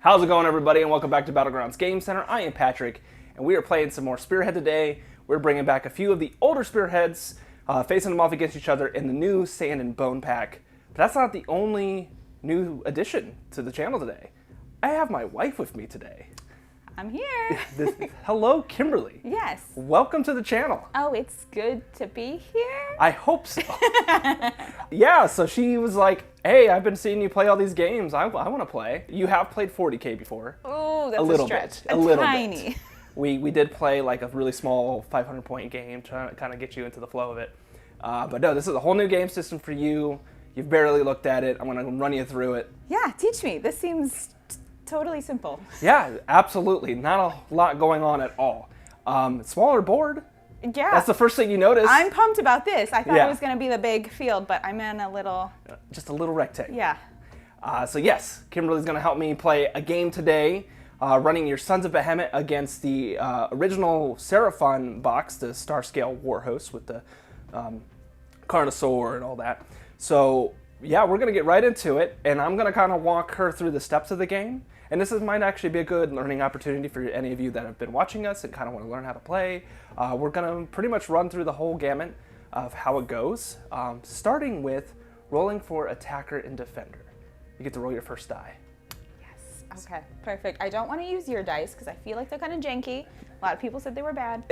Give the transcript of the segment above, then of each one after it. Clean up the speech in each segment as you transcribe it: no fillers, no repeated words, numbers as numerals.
How's it going, everybody, and welcome back to Battlegrounds Game Center. I am Patrick, and we are playing some more Spearhead today. We're bringing back a few of the older Spearheads, facing them off against each other in the new Sand and Bone pack. But that's not the only new addition to the channel today. I have my wife with me today. I'm here. Hello, Kimberly. Yes. Welcome to the channel. Oh, it's good to be here? I hope so. Yeah, so she was like, hey, I've been seeing you play all these games. I want to play. You have played 40K before. Oh, that's a little stretch. Bit. A little tiny. Bit. We did play like a really small 500-point game, trying to kind of get you into the flow of it. But no, this is a whole new game system for you. You've barely looked at it. I'm going to run you through it. Yeah, teach me. This seems totally simple. Yeah, absolutely. Not a lot going on at all. Smaller board. Yeah. That's the first thing you notice. I'm pumped about this. I thought it was going to be the big field, but I'm in a little... Just a little rectangle. Yeah. So yes, Kimberly's going to help me play a game today, running your Sons of Behemoth against the original Seraphon box, the Starscale Warhosts with the Carnosaur and all that. So yeah, we're going to get right into it, and I'm going to kind of walk her through the steps of the game. And this might actually be a good learning opportunity for any of you that have been watching us and kind of want to learn how to play. We're going to pretty much run through the whole gamut of how it goes, starting with rolling for attacker and defender. You get to roll your first die. Yes. Okay, perfect. I don't want to use your dice because I feel like they're kind of janky. A lot of people said they were bad.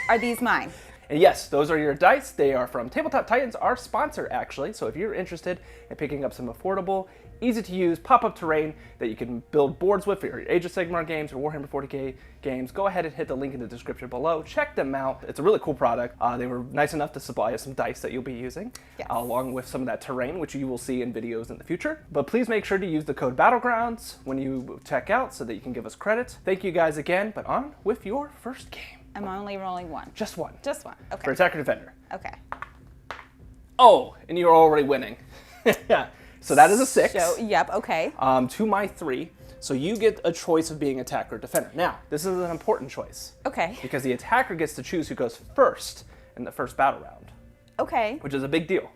Are these mine? And yes, those are your dice. They are from Tabletop Titans, our sponsor, actually. So if you're interested in picking up some affordable, easy-to-use pop-up terrain that you can build boards with for your Age of Sigmar games or Warhammer 40K games, go ahead and hit the link in the description below. Check them out. It's a really cool product. They were nice enough to supply us some dice that you'll be using, along with some of that terrain, which you will see in videos in the future. But please make sure to use the code Battlegrounds when you check out so that you can give us credit. Thank you guys again, but on with your first game. I'm only rolling one. Just one. Just one. Okay. For attacker defender. Okay. Oh, and you're already winning. Yeah. So that is a 6. So, yep, okay. To my 3. So you get a choice of being attacker or defender. Now, this is an important choice. Okay. Because the attacker gets to choose who goes first in the first battle round. Okay. Which is a big deal.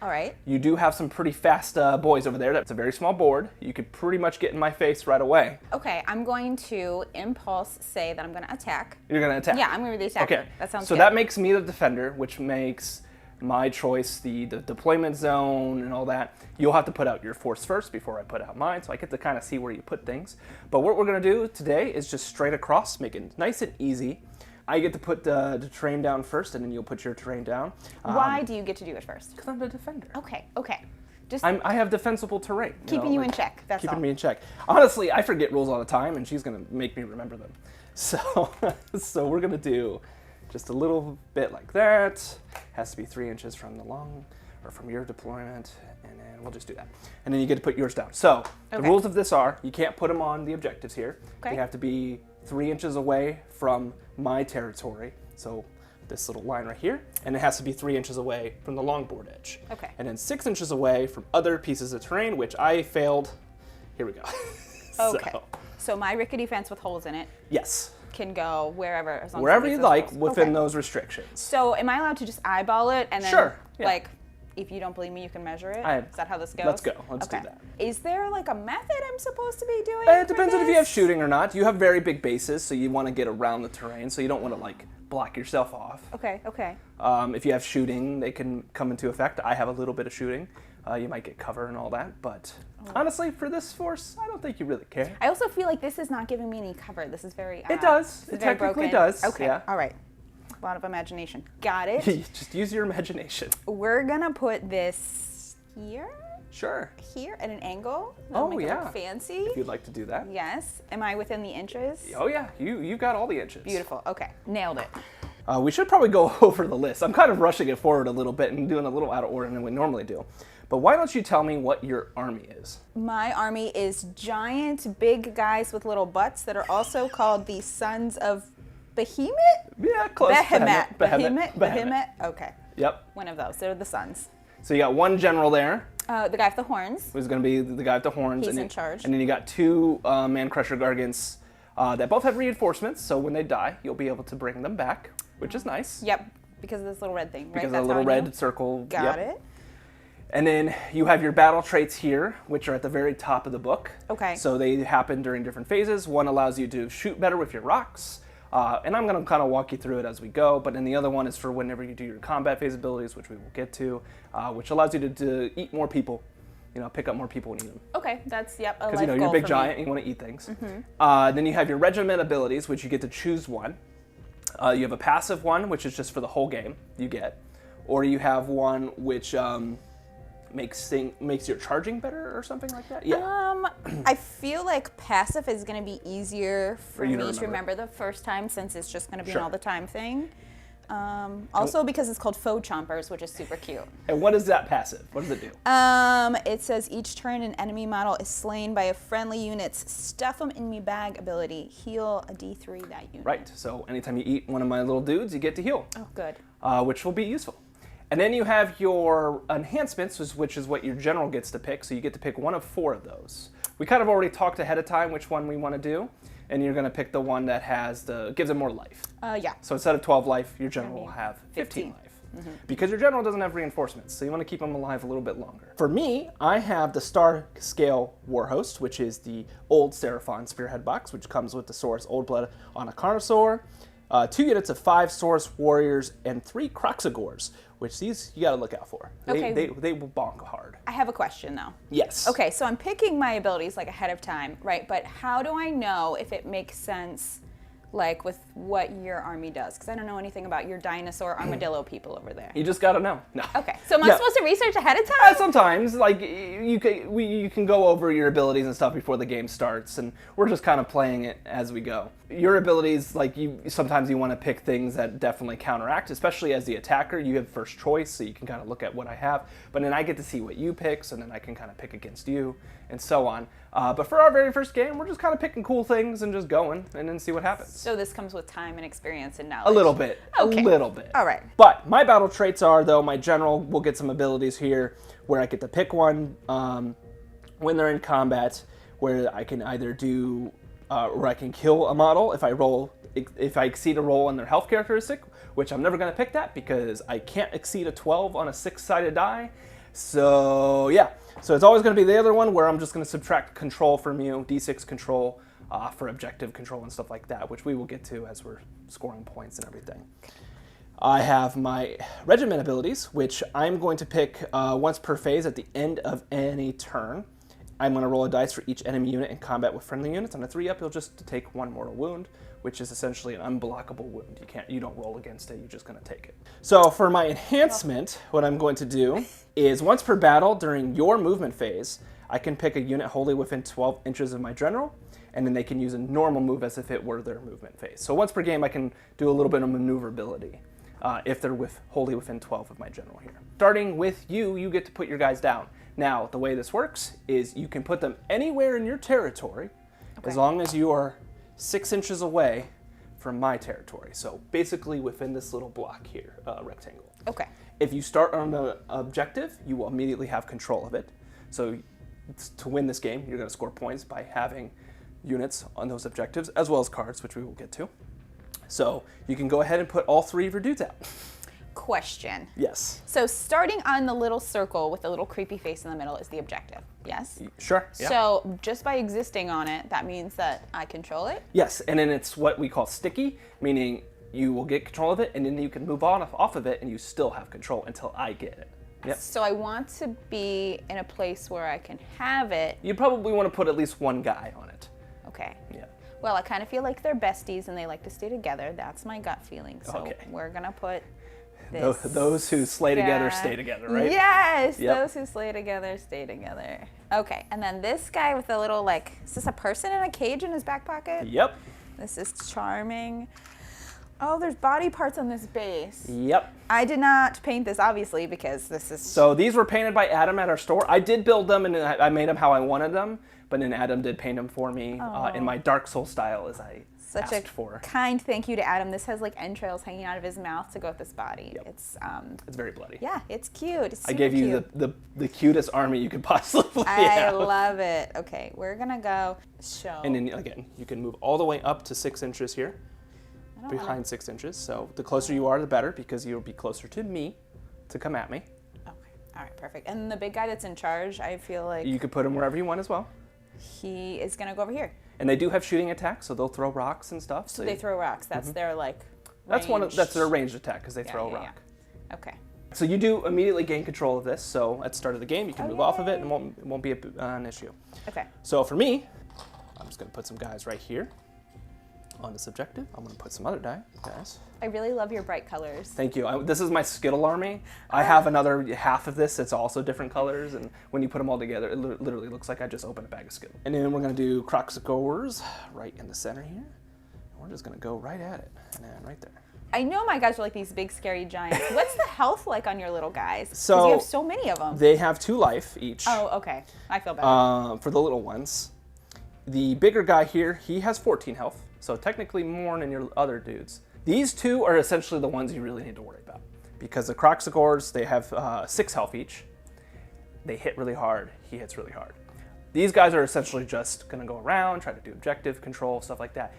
All right. You do have some pretty fast boys over there. That's a very small board. You could pretty much get in my face right away. Okay, I'm going to impulse say that I'm going to attack. You're going to attack? Yeah, I'm going to be the attacker. Okay. That sounds good. So that makes me the defender, which makes my choice the deployment zone and all that. You'll have to put out your force first before I put out mine, so I get to kind of see where you put things. But what we're going to do today is just straight across, make it nice and easy. I get to put the terrain down first, and then you'll put your terrain down. Why do you get to do it first? Because I'm the defender. Okay, okay. Just I have defensible terrain. keeping you in check, that's all. Keeping me in check. Honestly, I forget rules all the time, and she's going to make me remember them. So, so we're going to do just a little bit like that. Has to be 3 inches from the long, or from your deployment, and then we'll just do that. And then you get to put yours down. So, the rules of this are, you can't put them on the objectives here. Okay. They have to be 3 inches away from my territory. So, this little line right here, and it has to be 3 inches away from the longboard edge. Okay. And then 6 inches away from other pieces of terrain, which I failed. Here we go. Okay. So my rickety fence with holes in it Yes. can go wherever, as long Wherever as you those like holes. within Okay. those restrictions. So am I allowed to just eyeball it and then, Sure, yeah. like, if you don't believe me, you can measure it? Is that how this goes? Let's go. Let's do that. Is there like a method I'm supposed to be doing? It depends for on if you have this? shooting or not. You have very big bases, so you want to get around the terrain, so you don't want to like block yourself off. Okay, okay. If you have shooting, they can come into effect. I have a little bit of shooting. You might get cover and all that, but honestly, for this force, I don't think you really care. I also feel like this is not giving me any cover. This is very... It does. It very technically broken. does. Okay, Yeah. all right. A lot of imagination. Got it. Just use your imagination. We're gonna put this here, Sure. here at an angle. Oh, make it yeah. look fancy. If you'd like to do that. Yes. Am I within the inches? Oh yeah, you got all the inches. Beautiful. Okay. Nailed it. We should probably go over the list. I'm kind of rushing it forward a little bit and doing a little out of order than we normally do. But why don't you tell me what your army is? My army is giant, big guys with little butts that are also called the Sons of Behemoth? Yeah, close. Behemoth. Okay. Yep. One of those. They're the sons. So you got one general there. The guy with the horns. Who's going to be the guy with the horns. He's in charge. And then you got 2 Man-Crusher Gargants that both have reinforcements, so when they die, you'll be able to bring them back, which is nice. Yep, because of this little red thing, right? Because That's of the little how I red knew. circle. Got it. And then you have your battle traits here, which are at the very top of the book. Okay. So they happen during different phases. One allows you to shoot better with your rocks. And I'm going to kind of walk you through it as we go. But then the other one is for whenever you do your combat phase abilities, which we will get to, which allows you to eat more people. Pick up more people and eat them. Okay, that's, yep, a life Because, goal you're a big for giant me. and you want to eat things. Then you have your regiment abilities, which you get to choose one. You have a passive one, which is just for the whole game you get. Or you have one which makes your charging better or something like that. Yeah. I feel like passive is going to be easier for you me to to remember the first time, since it's just going to be Sure. an all the time thing. Also because it's called Foe Chompers, which is super cute. And what is that passive? What does it do? It says each turn an enemy model is slain by a friendly unit's stuff 'em in me bag ability. Heal a D3 that unit. Right. So anytime you eat one of my little dudes, you get to heal. Oh, good. Which will be useful. And then you have your enhancements, which is what your general gets to pick. So you get to pick one of 4 of those. We kind of already talked ahead of time which one we want to do. And you're going to pick the one that gives it more life. Yeah. So instead of 12 life, your general will have 15 life. Because your general doesn't have reinforcements, so you want to keep them alive a little bit longer. For me, I have the Starscale Warhost, which is the old Seraphon Spearhead box, which comes with the Saurus Old Blood on a Carnosaur, 2 units of 5 Saurus Warriors, and 3 Croxagores, which these you got to look out for. Okay. They will bonk hard. I have a question though. Yes. Okay, so I'm picking my abilities like ahead of time, right? But how do I know if it makes sense, like with what your army does? Because I don't know anything about your dinosaur armadillo people over there. You just got to know. No. Okay, so am I No. supposed to research ahead of time? Sometimes, like you can go over your abilities and stuff before the game starts, and we're just kind of playing it as we go. Your abilities, like sometimes you want to pick things that definitely counteract, especially as the attacker. You have first choice, so you can kind of look at what I have, but then I get to see what you pick, so then I can kind of pick against you, and so on. But for our very first game, we're just kind of picking cool things and just going, and then see what happens. So this comes with time and experience and knowledge. A little bit. Okay. A little bit. All right. But my battle traits are, though, my general will get some abilities here where I get to pick one when they're in combat, where I can either do, or I can kill a model if I exceed a roll in their health characteristic, which I'm never going to pick that because I can't exceed a 12 on a 6-sided die. So, yeah. So it's always going to be the other one where I'm just going to subtract control from you, D6 control, for objective control and stuff like that, which we will get to as we're scoring points and everything. I have my regiment abilities, which I'm going to pick once per phase at the end of any turn. I'm going to roll a dice for each enemy unit in combat with friendly units. On a 3-up, you'll just take 1 mortal wound, which is essentially an unblockable wound. You don't roll against it, you're just going to take it. So for my enhancement, what I'm going to do is once per battle during your movement phase, I can pick a unit wholly within 12 inches of my general, and then they can use a normal move as if it were their movement phase. So once per game, I can do a little bit of maneuverability if they're wholly within 12 of my general here. Starting with you, you get to put your guys down. Now, the way this works is you can put them anywhere in your territory as long as you are 6 inches away from my territory. So basically within this little block here, rectangle. Okay. If you start on the objective, you will immediately have control of it. So to win this game, you're going to score points by having units on those objectives, as well as cards, which we will get to. So you can go ahead and put all 3 of your dudes out. Question. Yes. So starting on the little circle with the little creepy face in the middle is the objective, yes? Sure. Yeah. So just by existing on it, that means that I control it? Yes, and then it's what we call sticky, meaning you will get control of it, and then you can move on off of it, and you still have control until I get it. Yep. So I want to be in a place where I can have it. You probably want to put at least 1 guy on it. Okay. Yeah. Well, I kind of feel like they're besties and they like to stay together. That's my gut feeling. So Okay. we're going to put this. Those who slay together guy. stay together, right? Yes, Yep. those who slay together stay together. Okay, and then this guy with the little, like, is this a person in a cage in his back pocket? Yep. This is charming. Oh, there's body parts on this base. Yep. I did not paint this, obviously, because this is... So these were painted by Adam at our store. I did build them, and I made them how I wanted them, but then Adam did paint them for me in my Dark Soul style as I Such asked a for. kind thank you to Adam. This has, like, entrails hanging out of his mouth to go with this body. Yep. It's very bloody. yeah, it's cute. It's I super gave you cute. the cutest army you could possibly I have. love it. Okay, we're gonna go show. And then again, you can move all the way up to 6 inches here, behind 6 inches. So the closer you are, the better, because you'll be closer to me to come at me. Okay. All right, perfect. And the big guy that's in charge, I feel like You could put him wherever you want as well. he is going to go over here. And they do have shooting attacks, so they'll throw rocks and stuff. So they throw rocks. That's their like That's ranged- that's their ranged attack because they Yeah, throw a yeah, rock. yeah. Okay. So you do immediately gain control of this. So at the start of the game, you can move off of it, and it won't be an issue. Okay. So for me, I'm just going to put some guys right here on this objective. I'm going to put some other guys. I really love your bright colors. Thank you. This is my Skittle army. I have another half of this that's also different colors, and when you put them all together, it literally looks like I just opened a bag of Skittle. And then we're going to do Croxicores right in the center here. And we're just going to go right at it, and then right there. I know my guys are like these big scary giants. What's the health like on your little guys? 'Cause So you have so many of them. They have 2 life each. Oh, okay. I feel better. For the little ones. The bigger guy here, he has 14 health, so technically more than your other dudes. These 2 are essentially the ones you really need to worry about, because the Croxicores, they have 6 health each. They hit really hard. He hits really hard. These guys are essentially just going to go around, try to do objective control, stuff like that.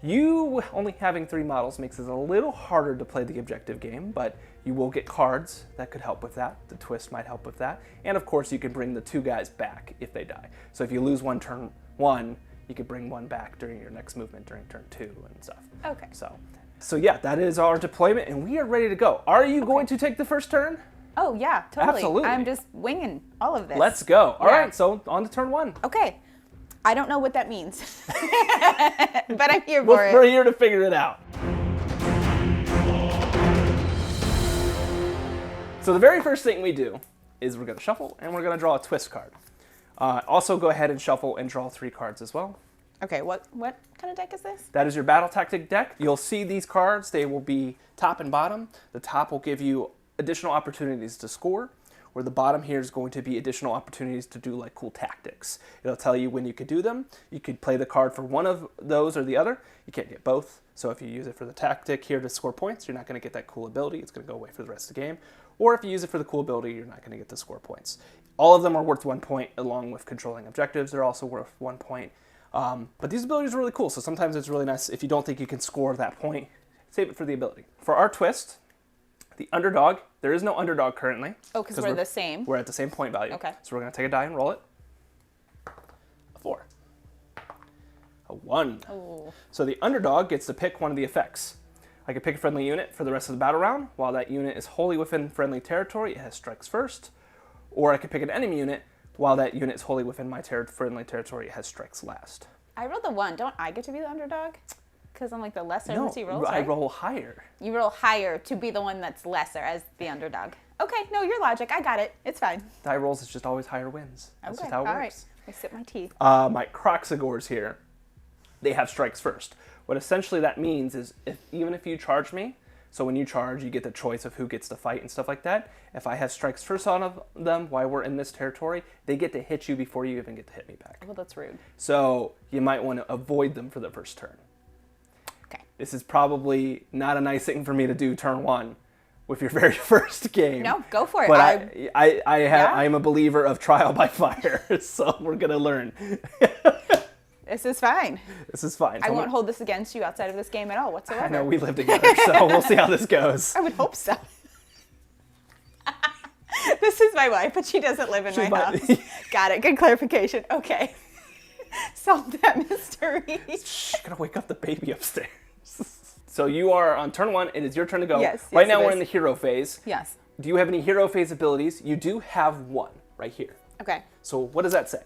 You only having 3 models makes it a little harder to play the objective game, but you will get cards that could help with that. The twist might help with that. And of course, you can bring the 2 guys back if they die. So if you lose one turn 1, you could bring one back during your next movement during turn 2 and stuff. Okay. So yeah, that is our deployment, and we are ready to go. Are you going to take the first turn? Oh, yeah, totally. Absolutely. I'm just winging all of this. Let's go. All Yeah. right, so on to turn 1. Okay. I don't know what that means, but I'm here for it. We're here to figure it out. So the very first thing we do is we're going to shuffle, and we're going to draw a twist card. Also go ahead and shuffle and draw 3 cards as well. Okay, what kind of deck is this? That is your battle tactic deck. You'll see these cards. They will be top and bottom. The top will give you additional opportunities to score, where the bottom here is going to be additional opportunities to do like cool tactics. It'll tell you when you could do them. You could play the card for one of those or the other. You can't get both. So if you use it for the tactic here to score points, you're not going to get that cool ability. It's going to go away for the rest of the game. Or if you use it for the cool ability, you're not going to get the score points. All of them are worth 1 point along with controlling objectives. They're also worth 1 point. But these abilities are really cool. So sometimes it's really nice if you don't think you can score that point, save it for the ability. For our twist, the underdog, there is no underdog currently. Oh, because we're the same. We're at the same point value. Okay. So we're going to take a die and roll it. A 4. A 1. Oh. So the underdog gets to pick one of the effects. I can pick a friendly unit for the rest of the battle round. While that unit is wholly within friendly territory, it has strikes first. Or I can pick an enemy unit. While that unit is wholly within my friendly territory, it has strikes last. I rolled the 1. Don't I get to be the underdog? Because I'm like the lesser of the 2 rolls, I right? roll higher. You roll higher to be the one that's lesser as the underdog. Okay, no, your logic. I got it. It's fine. Die rolls is just always higher wins. That's Okay, just how it all works. right. I sip my teeth. My Croxigores here, they have strikes first. What essentially that means is even if you charge me, so when you charge, you get the choice of who gets to fight and stuff like that. If I have strikes first on them while we're in this territory, they get to hit you before you even get to hit me back. Well, that's rude. So you might want to avoid them for the first turn. Okay. This is probably not a nice thing for me to do turn 1 with your very first game. No, go for it. But I am a believer of trial by fire, so we're going to learn. This is fine. This is fine. I won't hold this against you outside of this game at all whatsoever. I know we live together, so we'll see how this goes. I would hope so. This is my wife, but she doesn't live in my house. Got it. Good clarification. Okay. Solve that mystery. Shh, gotta wake up the baby upstairs. So you are on turn 1. It is your turn to go. Yes. Right now we're in the hero phase. Yes. Do you have any hero phase abilities? You do have one right here. Okay. So what does that say?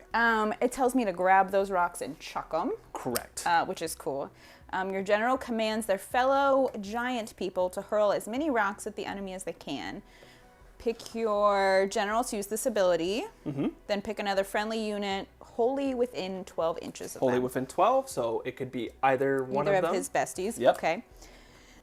It tells me to grab those rocks and chuck them. Correct. Which is cool. Your general commands their fellow giant people to hurl as many rocks at the enemy as they can. Pick your general to use this ability. Mm-hmm. Then pick another friendly unit wholly within 12 inches of them. Wholly within 12, so it could be either one of them. Either of his besties. Yep. Okay.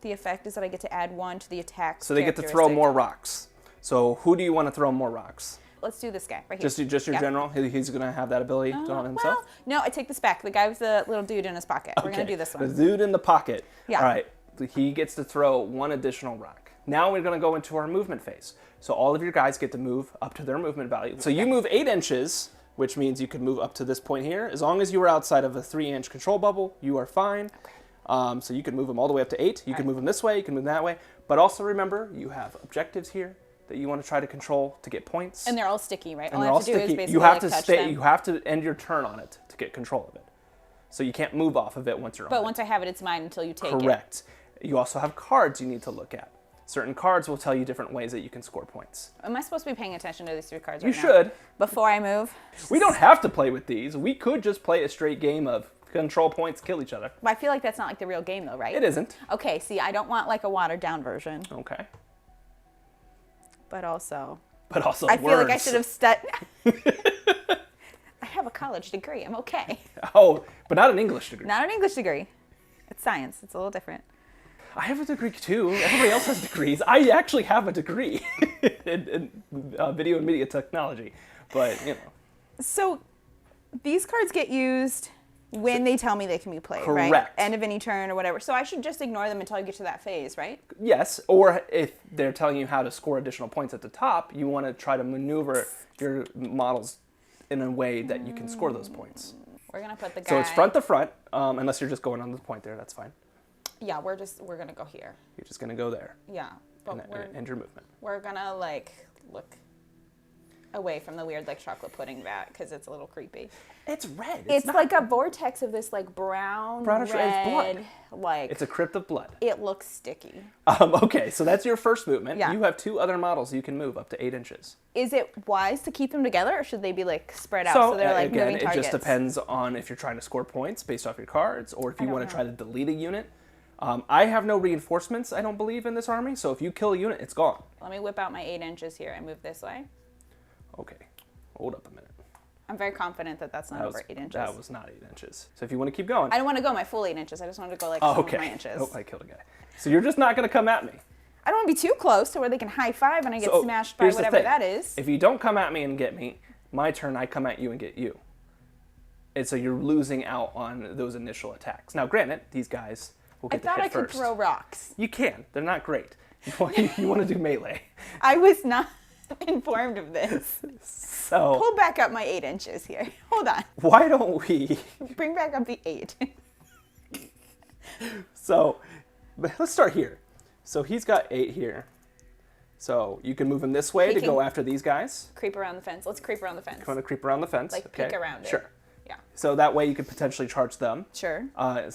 The effect is that I get to add 1 to the attack. So they get to throw more rocks. So who do you want to throw more rocks? Let's do this guy right here. Just your general? He's going to have that ability on himself? Well, no, I take this back. The guy with the little dude in his pocket. We're going to do this one. The dude in the pocket. Yeah. All right. He gets to throw 1 additional rock. Now we're going to go into our movement phase. So all of your guys get to move up to their movement value. So you move 8 inches, which means you can move up to this point here. As long as you are outside of a 3-inch control bubble, you are fine. Okay. So you can move them all the way up to 8. You can move them this way, you can move them that way. But also remember, you have objectives here, that you want to try to control to get points. And they're all sticky, right? And all they're I all have to do is sticky. basically You have like, to touch stay. them. You have to end your turn on it to get control of it. So you can't move off of it once you're on it. But once I have it, it's mine until you take it. Correct. You also have cards you need to look at. Certain cards will tell you different ways that you can score points. Am I supposed to be paying attention to these 3 cards You right now? should. Before I move? We don't have to play with these. We could just play a straight game of control points, kill each other. But I feel like that's not like the real game though, right? It isn't. Okay, see, I don't want like a watered down version. Okay. But also I feel like I should have studied. I have a college degree. I'm okay. Oh, but not an English degree. Not an English degree. It's science. It's a little different. I have a degree too. Everybody else has degrees. I actually have a degree in video and media technology, but you know. So these cards get used when they tell me they can be played, right? Correct. End of any turn or whatever. So I should just ignore them until I get to that phase, right? Yes, or if they're telling you how to score additional points at the top, you want to try to maneuver your models in a way that you can score those points. We're gonna put the guy. So it's front to front, unless you're just going on the point there, that's fine. Yeah, we're gonna go here. You're just gonna go there Yeah, but and your movement. we're gonna like look away from the weird like chocolate pudding vat because it's a little creepy. It's red. It's not, like a vortex of this like brownish red. red, It's blood. like It's a crypt of blood. it looks sticky. Okay, so that's your first movement. Yeah. You have 2 other models you can move up to 8 inches. Is it wise to keep them together, or should they be like spread out so they're like again, moving targets? it just depends on if you're trying to score points based off your cards, or if you want to try to delete a unit. I have no reinforcements, I don't believe, in this army, so if you kill a unit, it's gone. Let me whip out my 8 inches here and move this way. Okay, hold up a minute. I'm very confident that that's not over 8 inches. That was not 8 inches. So if you want to keep going. I don't want to go my full 8 inches. I just want to go like Oh, some okay. of my inches. Oh, I killed a guy. So you're just not going to come at me. I don't want to be too close to where they can high five and I get So, smashed by here's the whatever thing. that is. If you don't come at me and get me, my turn, I come at you and get you. And so you're losing out on those initial attacks. Now, granted, these guys will I get to thought hit I could first. throw rocks. You can. They're not great. You want to do melee. I was not informed of this. So Pull back up my 8 inches here. Hold on. why don't we... Bring back up the 8. So let's start here. So he's got 8 here. So you can move him this way He to can- go after these guys. Creep around the fence. Let's creep around the fence. You want to creep around the fence. Like okay. peek around it. Sure. Yeah. So that way you could potentially charge them. Sure.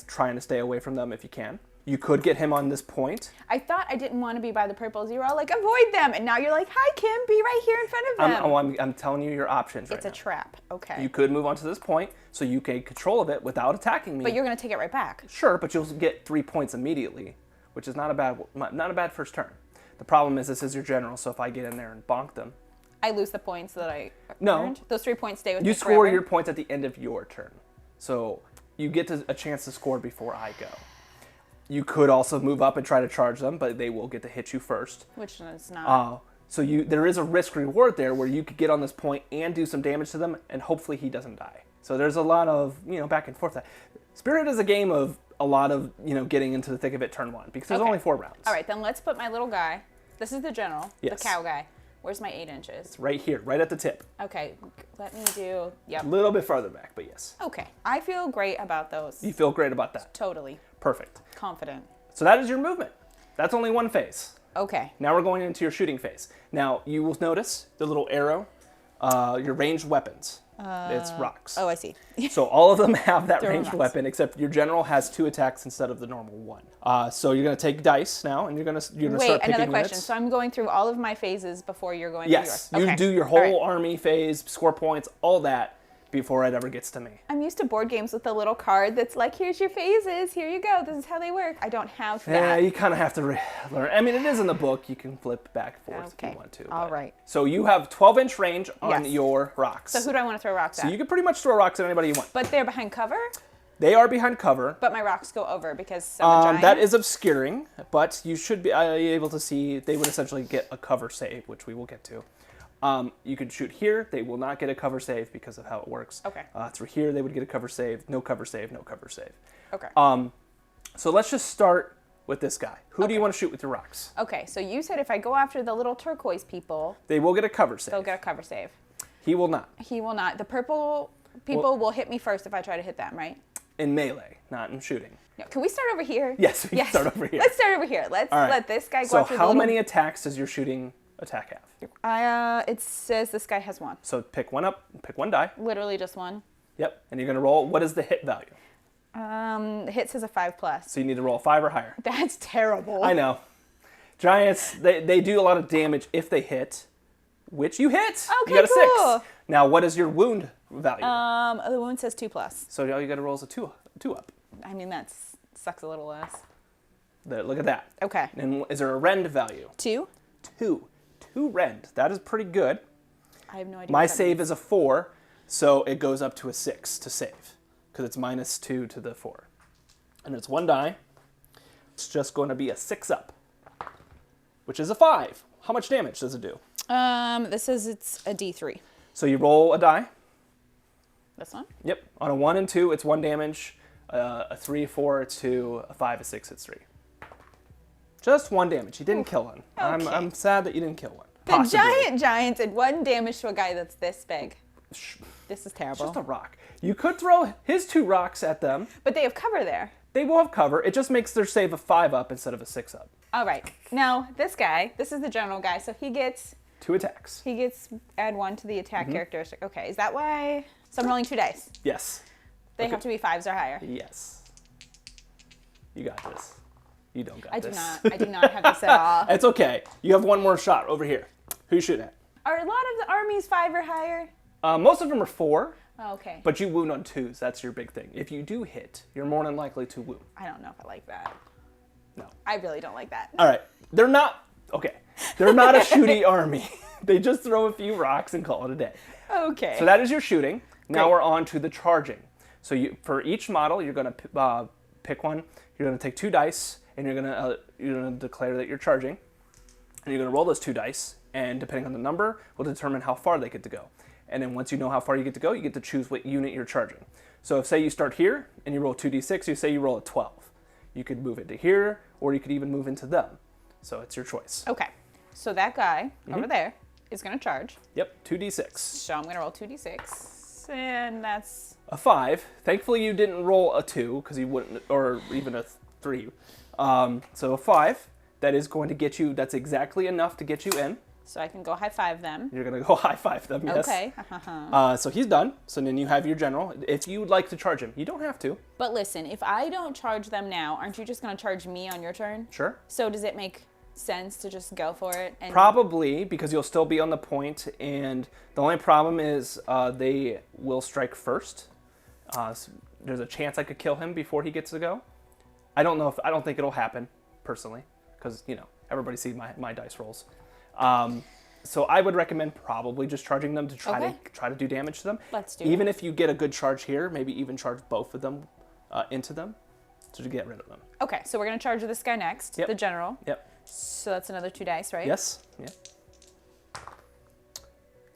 Trying to stay away from them if you can. You could get him on this point. I thought I didn't want to be by the purples. You were all like, avoid them. And now you're like, hi, Kim, be right here in front of them. I'm telling you your options It's right a trap. Okay. You could move on to this point so you gain control of it without attacking me. But you're going to take it right back. Sure, but you'll get 3 points immediately, which is not a bad first turn. The problem is this is your general, so if I get in there and bonk them, I lose the points that I No. earned. Those 3 points stay with me you score forever. your points at the end of your turn. So you get a chance to score before I go. You could also move up and try to charge them, but they will get to hit you first. Which is not. So there is a risk reward there where you could get on this point and do some damage to them, and hopefully he doesn't die. So there's a lot of back and forth. Spearhead is a game of a lot of getting into the thick of it turn 1 because there's Okay. only 4 rounds. All right, then let's put my little guy. This is the general, Yes. the cow guy. Where's my 8 inches? It's right here, right at the tip. Okay, let me do. Yep. A little bit farther back, but yes. Okay, I feel great about those. You feel great about that. Totally Perfect. confident. So that is your movement. That's only one phase. Okay. Now we're going into your shooting phase. Now you will notice the little arrow, your ranged weapons. It's rocks. Oh, I see. So all of them have that Throw ranged rocks. weapon, except your general has 2 attacks instead of the normal 1. So you're going to take dice now, and you're going to Wait, start picking another question. units. So I'm going through all of my phases before you're going Yes, through you yours. do your All right. whole army phase, score points, all that before it ever gets to me. I'm used to board games with a little card that's like, here's your phases, here you go, this is how they work. I don't have that. Yeah, you kind of have to learn. I mean, it is in the book. You can flip back and forth if Okay. you want to. All but- right. So you have 12-inch range on Yes. your rocks. So who do I want to throw rocks So at? you can pretty much throw rocks at anybody you want. But they're behind cover, They are behind cover. but my rocks go over because I'm a giant. That is obscuring, but you should be able to see. They would essentially get a cover save, which we will get to. You could shoot here. They will not get a cover save because of how it works. Okay. Through here, they would get a cover save. No cover save. No cover save. Okay. So let's just start with this guy. Who do you Okay. want to shoot with your rocks? Okay, so you said if I go after the little turquoise people, They will get a cover save. they'll get a cover save. He will not. He will not. The purple people will hit me first if I try to hit them, right? In melee, not in shooting. No. Can we start over here? Yes, we can start over here. Let's start over here. Let's All right. let this guy go So after the how little... many attacks does your shooting attack have? It says this guy has one. So pick one up, pick one die. Literally just one. Yep, and you're going to roll. What is the hit value? The hit says a 5+. So you need to roll a 5 or higher. That's terrible. I know. Giants, they do a lot of damage if they hit, which you hit. Okay, you got a cool. 6. Now, what is your wound value? The wound says 2+. So all you got to roll is a 2 up. I mean, that sucks a little less. Look at that. Okay. And is there a rend value? 2? 2. 2 rend. That is pretty good. I have no idea. My save is a 4, so it goes up to a 6 to save, because it's -2 to the 4. And it's one die. It's just going to be a 6 up, which is a 5. How much damage does it do? This says it's a D3. So you roll a die. This one? Yep. On a 1 and 2, it's 1 damage. A 3, 4, it's 2. A 5, a 6, it's 3. Just 1 damage. You didn't kill one. Okay. I'm sad that you didn't kill one. The Possibly. giant did 1 damage to a guy that's this big. This is It's terrible. just a rock. You could throw his 2 rocks at them. But they have cover there. They will have cover. It just makes their save a 5 up instead of a 6 up. All right. Now, this guy, this is the general guy, so he gets 2 attacks. add 1 to the attack characteristic. Okay, is that why? So I'm rolling 2 dice. Yes. They Okay. have to be 5s or higher. Yes. You got this. You don't got I this. do not have this at all. It's okay. You have one more shot over here. Who you shooting at? Are a lot of the armies 5 or higher? Most of them are 4, Oh, okay. but you wound on 2s. That's your big thing. If you do hit, you're more than likely to wound. I don't know if I like that. No. I really don't like that. All right. They're not a shooty army. They just throw a few rocks and call it a day. Okay. So that is your shooting. Now Great. we're on to the charging. So for each model, you're going to pick one. You're going to take 2 dice, and you're going to declare that you're charging. And you're going to roll those 2 dice, and depending on the number, will determine how far they get to go. And then once you know how far you get to go, you get to choose what unit you're charging. So if, say, you start here, and you roll 2d6, you say you roll a 12. You could move it to here, or you could even move into them. So it's your choice. Okay. So that guy over there is going to charge. Yep, 2d6. So I'm going to roll 2d6, and that's... A 5. Thankfully, you didn't roll a 2, because you wouldn't, or even a 3. So a 5, that is going to get you, that's exactly enough to get you in. So I can go high five them. You're going to go high five them, yes. Okay. So he's done. So then you have your general. If you would like to charge him, you don't have to. But listen, if I don't charge them now, aren't you just going to charge me on your turn? Sure. So does it make sense to just go for it? And Probably, because you'll still be on the point, and the only problem is they will strike first. So there's a chance I could kill him before he gets to go. I don't think it'll happen, personally, because, everybody sees my dice rolls. So I would recommend probably just charging them to try to do damage to them. Let's do Even it. if you get a good charge here, maybe even charge both of them into them to get rid of them. Okay, so we're going to charge this guy next, Yep. the general. Yep. So that's another 2 dice, right? Yes. Yep.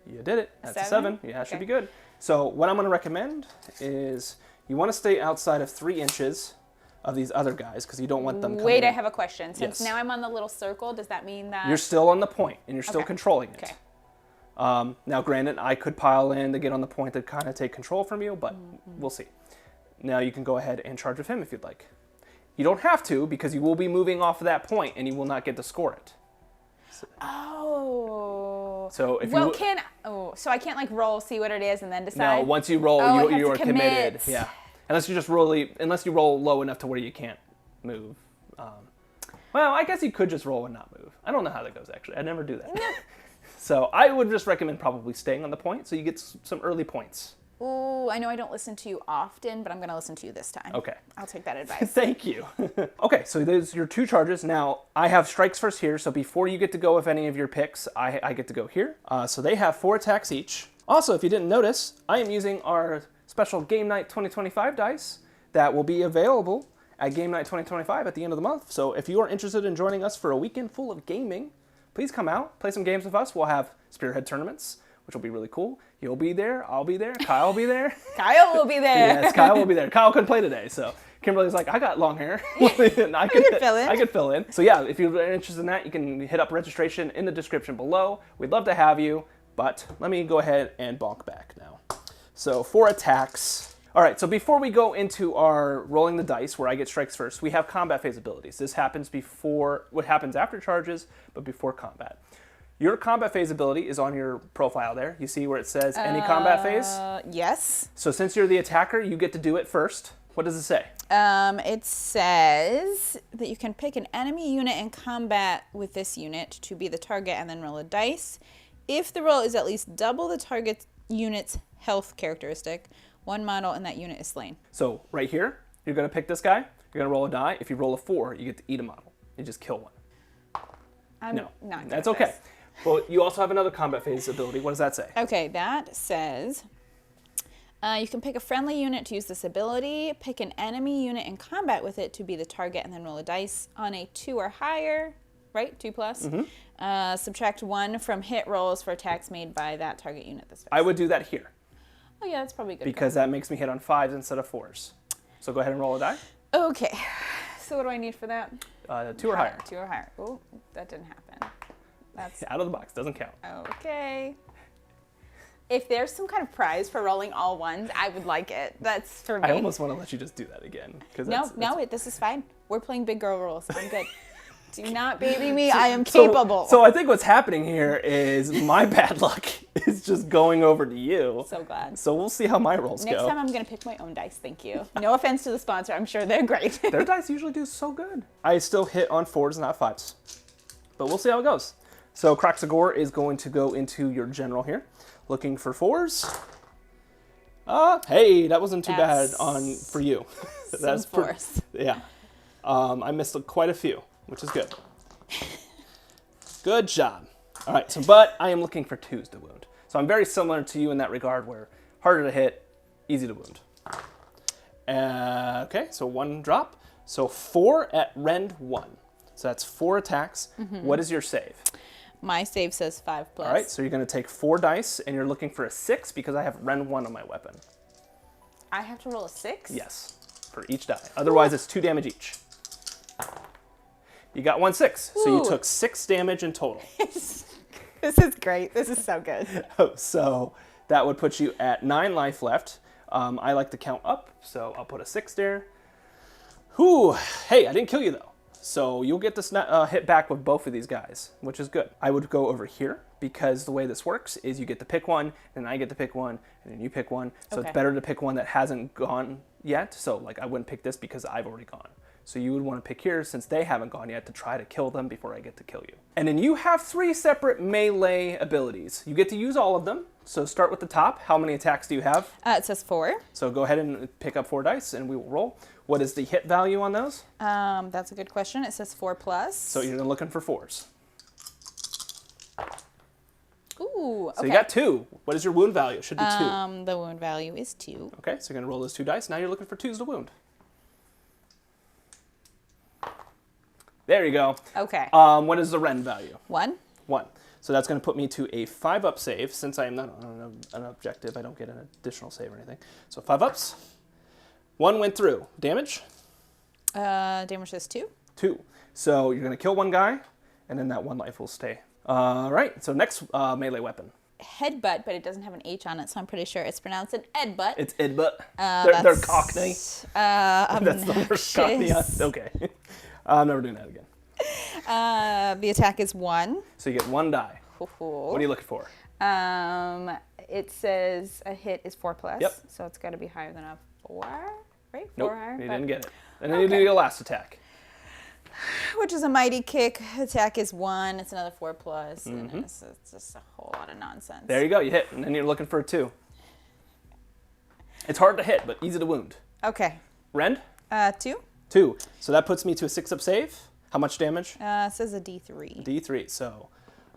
You did it. That's a 7? 7. Yeah, it should Okay. be good. So what I'm going to recommend is you want to stay outside of 3 inches of these other guys because you don't want them coming Wait, I in. have a question. Since Yes. now I'm on the little circle, does that mean that... You're still on the point and you're still Okay. controlling it. Okay. Now, granted, I could pile in to get on the point to kind of take control from you, but we'll see. Now you can go ahead and charge with him if you'd like. You don't have to because you will be moving off of that point and you will not get to score it. Oh. So if well, you so I can't like roll, see what it is, and then decide. no, once you roll, Oh, I have you to are committed. commit. Yeah, unless you roll low enough to where you can't move. Well, I guess you could just roll and not move. I don't know how that goes actually. I never do that. So I would just recommend probably staying on the point so you get some early points. Ooh, I know I don't listen to you often, but I'm going to listen to you this time. Okay. I'll take that advice. Thank you. Okay, so there's your 2 charges. Now, I have strikes first here, so before you get to go with any of your picks, I get to go here. So they have 4 attacks each. Also, if you didn't notice, I am using our special Game Night 2025 dice that will be available at Game Night 2025 at the end of the month. So if you are interested in joining us for a weekend full of gaming, please come out, play some games with us. We'll have Spearhead tournaments, which will be really cool. You'll be there, I'll be there, Kyle will be there. Kyle will be there. Yes, Kyle will be there. Kyle couldn't play today, so Kimberly's like, I got long hair. I could fill in. So yeah, if you're interested in that, you can hit up registration in the description below. We'd love to have you, but let me go ahead and bonk back now. So 4 attacks. All right, so before we go into our rolling the dice, where I get strikes first, we have combat phase abilities. This happens before, what happens after charges, but before combat. Your combat phase ability is on your profile there. You see where it says any combat phase? Yes. So since you're the attacker, you get to do it first. What does it say? It says that you can pick an enemy unit in combat with this unit to be the target and then roll a dice. If the roll is at least double the target unit's health characteristic, one model in that unit is slain. So right here, you're going to pick this guy. You're going to roll a die. If you roll a 4, you get to eat a model. You just kill one. I'm No, not good that's at okay. this. Well, you also have another combat phase ability. What does that say? Okay, that says you can pick a friendly unit to use this ability, pick an enemy unit in combat with it to be the target, and then roll a dice on a 2 or higher, right? 2 plus. Subtract 1 from hit rolls for attacks made by that target unit this phase. I would do that here Oh yeah, that's probably good. because that makes me hit on 5s instead of 4s. So go ahead and roll a die. Okay, so what do I need for that? 2 or higher. 2 or higher. Oh, that didn't happen. That's Out of the box. Doesn't count. okay. If there's some kind of prize for rolling all ones, I would like it. That's for me. I almost want to let you just do that again. No, this is fine. We're playing big girl rules. I'm good. Do not baby me. I am capable. So I think what's happening here is my bad luck is just going over to you. So glad. So we'll see how my rolls Next go. time I'm going to pick my own dice. Thank you. No offense to the sponsor. I'm sure they're great. Their dice usually do so good. I still hit on 4s, not 5s. But we'll see how it goes. So Kroxagor is going to go into your general here, looking for 4s. Hey, that wasn't too bad for you. That's force. Yeah. I missed quite a few, which is good. Good job. All right, but I am looking for 2s to wound. So I'm very similar to you in that regard, where harder to hit, easy to wound. Okay, so 1 drop. So 4 at rend 1. So that's 4 attacks. What is your save? My save says 5 plus. All right, so you're going to take 4 dice, and you're looking for a 6 because I have rend 1 on my weapon. I have to roll a 6? Yes, for each die. Otherwise, it's 2 damage each. You got 1 6, so you took 6 damage in total. This is great. This is so good. So that would put you at 9 life left. I like to count up, so I'll put a 6 there. Whew. Hey, I didn't kill you, though. So you'll get this hit back with both of these guys, which is good. I would go over here because the way this works is you get to pick one, and I get to pick one, and then you pick one. So It's better to pick one that hasn't gone yet. So like I wouldn't pick this because I've already gone. So you would want to pick here since they haven't gone yet to try to kill them before I get to kill you. And then you have 3 separate melee abilities. You get to use all of them. So start with the top. How many attacks do you have? It says 4. So go ahead and pick up 4 dice and we will roll. What is the hit value on those? That's a good question. It says 4 plus. So you're looking for 4s. Ooh, okay. So you got 2. What is your wound value? It should be 2. The wound value is 2. Okay, so you're going to roll those 2 dice. Now you're looking for 2s to wound. There you go. Okay. What is the rend value? 1. 1. So that's going to put me to a 5-up save. Since I am not on an objective, I don't get an additional save or anything. So 5 ups. 1 went through. Damage? Damage says 2. 2. So you're going to kill 1 guy, and then that 1 life will stay. All right. So next melee weapon. Headbutt, but it doesn't have an H on it, so I'm pretty sure it's pronounced an Edbutt. It's Edbutt. They're Cockney. That's the worst Cockney. Okay. I'm never doing that again. The attack is 1. So you get 1 die. What are you looking for? It says a hit is 4 plus. Yep. So it's got to be higher than a 4, right? 4 Nope, higher. you didn't get it. And then you do your last attack. Which is a mighty kick. Attack is 1. It's another 4 plus. And it's just a whole lot of nonsense. There you go. You hit, and then you're looking for a 2. It's hard to hit, but easy to wound. Okay. Rend? 2. 2. So that puts me to a 6-up save. How much damage? It says a D3. D3. So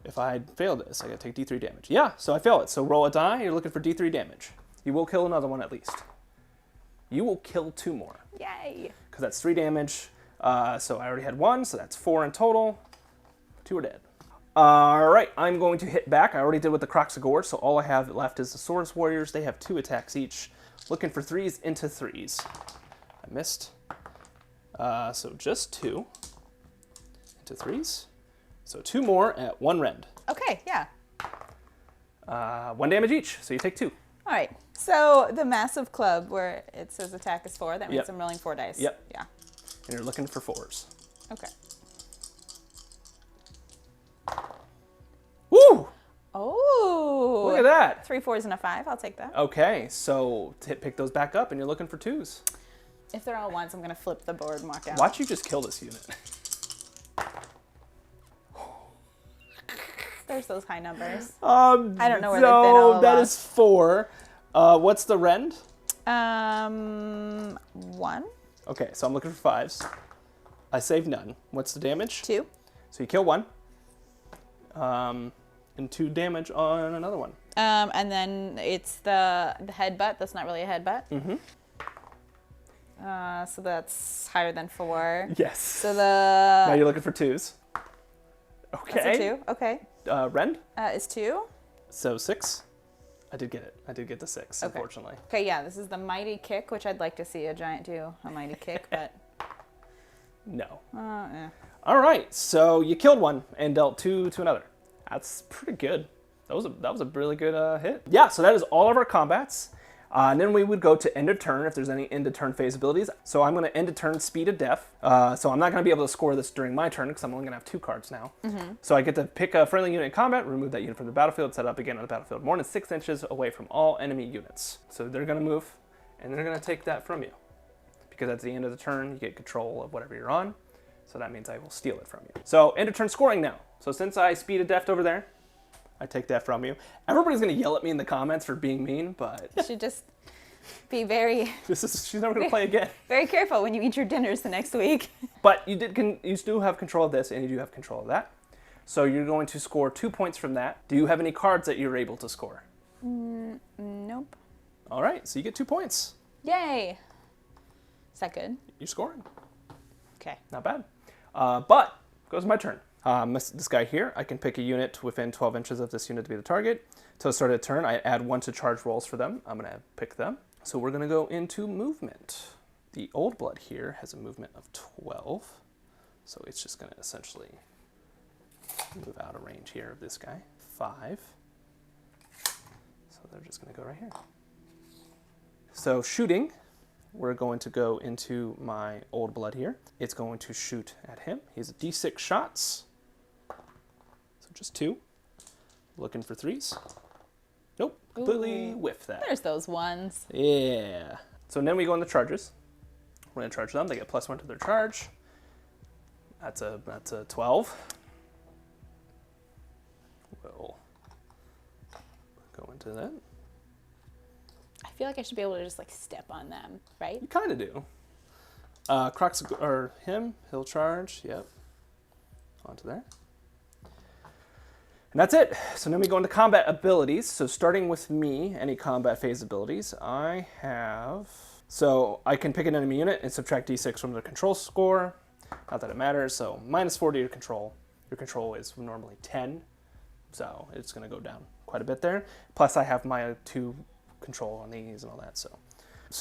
if I fail this, I gotta take D3 damage. Yeah, so I fail it. So roll a die. You're looking for D3 damage. You will kill another one at least. You will kill 2 more. Yay. Because that's 3 damage. So I already had 1, so that's 4 in total. 2 are dead. All right, I'm going to hit back. I already did with the Kroxagor, so all I have left is the Swords Warriors. They have 2 attacks each. Looking for 3s into 3s. I missed. So just 2 into 3s. So 2 more at 1 rend. Okay, yeah. 1 damage each, so you take 2. All right. So the massive club where it says attack is 4, that means Yep. I'm rolling 4 dice. Yep. Yeah. And you're looking for 4s. Okay. that? 3 4s and a 5. I'll take that. Okay, so pick those back up, and you're looking for 2s. If they're all 1s, I'm going to flip the board and walk out. Watch you just kill this unit. There's those high numbers. I don't know where they've been all that along. is 4. What's the rend? 1. Okay, so I'm looking for 5s. I saved none. What's the damage? 2. So you kill 1. And 2 damage on another one. And then it's the headbutt. That's not really a headbutt. Mm-hmm. So that's higher than 4. Yes. So Now the... you're looking for 2s. Okay. That's a 2. Okay. Rend? Is 2. So 6. I did get it. I did get the 6, Okay. unfortunately. Okay, yeah, this is the mighty kick, which I'd like to see a giant do, a mighty kick, but... No. Yeah. All right, so you killed 1 and dealt 2 to another. That's pretty good. That was a really good hit. Yeah, so that is all of our combats. And then we would go to end of turn if there's any end of turn phase abilities. So I'm going to end of turn speed of death. So I'm not going to be able to score this during my turn because I'm only going to have 2 cards now. Mm-hmm. So I get to pick a friendly unit in combat, remove that unit from the battlefield, set up again on the battlefield more than 6 inches away from all enemy units. So they're going to move and they're going to take that from you. Because at the end of the turn, you get control of whatever you're on. So that means I will steal it from you. So end of turn scoring now. So since I speed of death over there, I take that from you. Everybody's going to yell at me in the comments for being mean, but... You should just be very... She's never going to play again. Very careful when you eat your dinners the next week. But you do have control of this, and you do have control of that. So you're going to score 2 points from that. Do you have any cards that you're able to score? Nope. All right, so you get 2 points. Yay. Is that good? You're scoring. Okay. Not bad. But goes my turn. This guy here, I can pick a unit within 12 inches of this unit to be the target. To start a turn, I add 1 to charge rolls for them. I'm going to pick them. So we're going to go into movement. The old blood here has a movement of 12. So it's just going to essentially move out of range here of this guy. 5. So they're just going to go right here. So shooting, we're going to go into my old blood here. It's going to shoot at him. He's a D6 shots. So just 2. Looking for 3s. Nope, completely whiffed that. There's those ones. Yeah. So then we go into charges. We're going to charge them. They get +1 to their charge. That's a 12. We'll go into that. I feel like I should be able to just like step on them, right? You kind of do. Crocs or him, he'll charge. Yep. Onto there. And that's it. So then we go into combat abilities. So starting with me, any combat phase abilities, I have... So I can pick an enemy unit and subtract d6 from their control score. Not that it matters. So -4 to your control. Your control is normally 10. So it's going to go down quite a bit there. Plus I have my 2 control on these and all that. So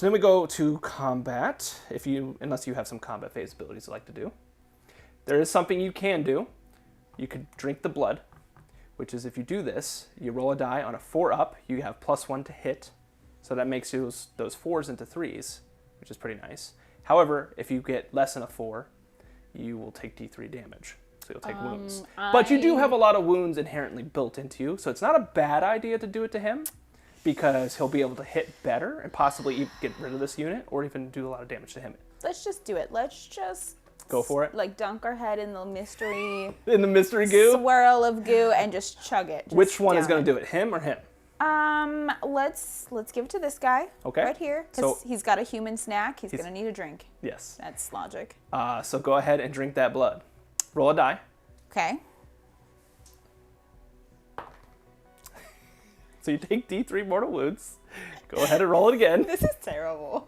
then we go to combat. Unless you have some combat phase abilities you like to do. There is something you can do. You could drink the blood, which is if you do this, you roll a die on a 4 up, you have +1 to hit. So that makes those 4s into 3s, which is pretty nice. However, if you get less than a 4, you will take D3 damage. So you'll take wounds. But you do have a lot of wounds inherently built into you, so it's not a bad idea to do it to him, because he'll be able to hit better and possibly get rid of this unit, or even do a lot of damage to him. Let's just do it. Let's just... Go for it. Like dunk our head in the mystery... In the mystery goo? Swirl of goo and just chug it. Just Which one is going down to do it, him or him? Let's give it to this guy. Okay. Right here. Because he's got a human snack. He's going to need a drink. Yes. That's logic. So go ahead and drink that blood. Roll a die. Okay. So you take D3 mortal wounds. Go ahead and roll it again. This is terrible.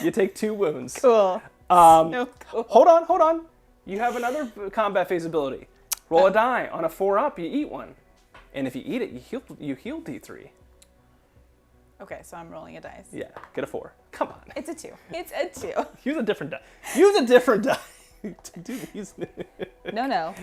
You take 2 wounds. Cool. Cool. Hold on. You have another combat phase ability. Roll a die. On a 4 up, you eat 1. And if you eat it, you heal D3. Okay, so I'm rolling a dice. Yeah, get a 4. Come on. It's a 2. It's a 2. Use a different die. Use a different die. No.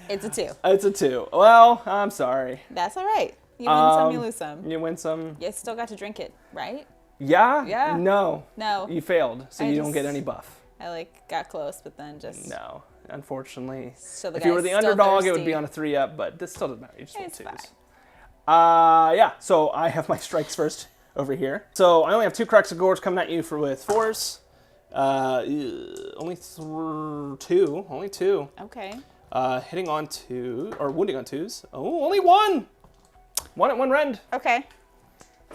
It's a 2. It's a 2. Well, I'm sorry. That's all right. You win some, you lose some. You win some. You still got to drink it, right? Yeah? Yeah. No. No. You failed, so you don't get any buff. I got close, but then just... No, unfortunately. So the if you were the guy's still underdog, it would thirsty. be on a 3 up, but this still doesn't matter. You just roll It's 2s. fine. Yeah, so I have my strikes first over here. So I only have 2 cracks of gores coming at you with 4s. Only 2. Only 2. Okay. Hitting on 2, or wounding on 2s. Oh, only 1! 1 at 1 rend. Okay.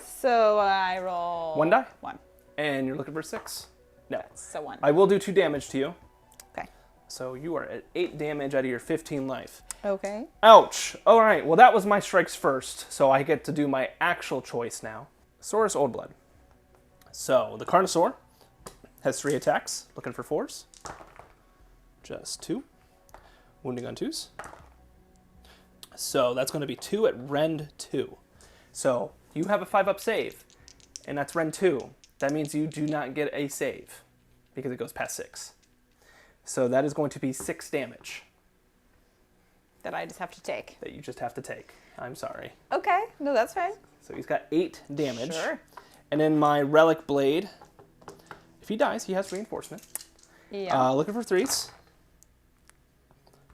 So I roll... 1 die. 1. And you're looking for 6. No. So 1. I will do 2 damage to you. Okay. So you are at 8 damage out of your 15 life. Okay. Ouch. All right, well that was my strikes first, so I get to do my actual choice now. Saurus Old Blood. So the Carnosaur has 3 attacks, looking for 4s. Just 2. Wounding on 2s. So that's going to be 2 at rend 2. So you have a 5-up save, and that's rend 2. That means you do not get a save because it goes past 6. So that is going to be 6 damage. That I just have to take. That you just have to take. I'm sorry. Okay. No, that's fine. So he's got 8 damage. Sure. And then my Relic Blade, if he dies, he has reinforcement. Yeah. Looking for 3s.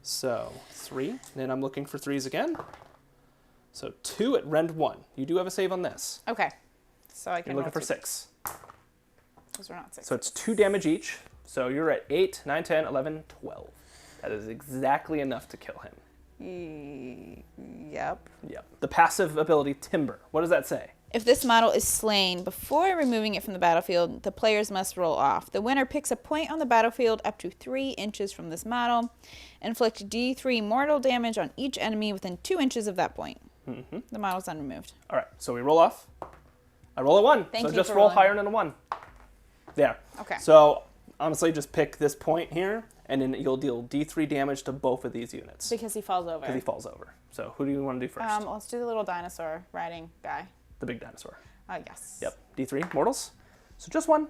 So 3. And then I'm looking for 3s again. So 2 at rend 1. You do have a save on this. Okay. So I can You're looking for roll 6. Those are not 6. So it's 2 damage each. So you're at 8, 9, 10, 11, 12. That is exactly enough to kill him. Yep. Yep. The passive ability, Timber. What does that say? If this model is slain before removing it from the battlefield, the players must roll off. The winner picks a point on the battlefield up to 3 inches from this model. Inflict D3 mortal damage on each enemy within 2 inches of that point. Mm-hmm. The model's unremoved. All right, so we roll off. I roll a 1. Thank so you just for roll rolling. higher than a 1. There. Okay. So honestly, just pick this point here, and then you'll deal D3 damage to both of these units. Because he falls over. Because he falls over. So who do you want to do first? Let's do the little dinosaur riding guy. The big dinosaur. Yes. Yep. D3 mortals. So just 1.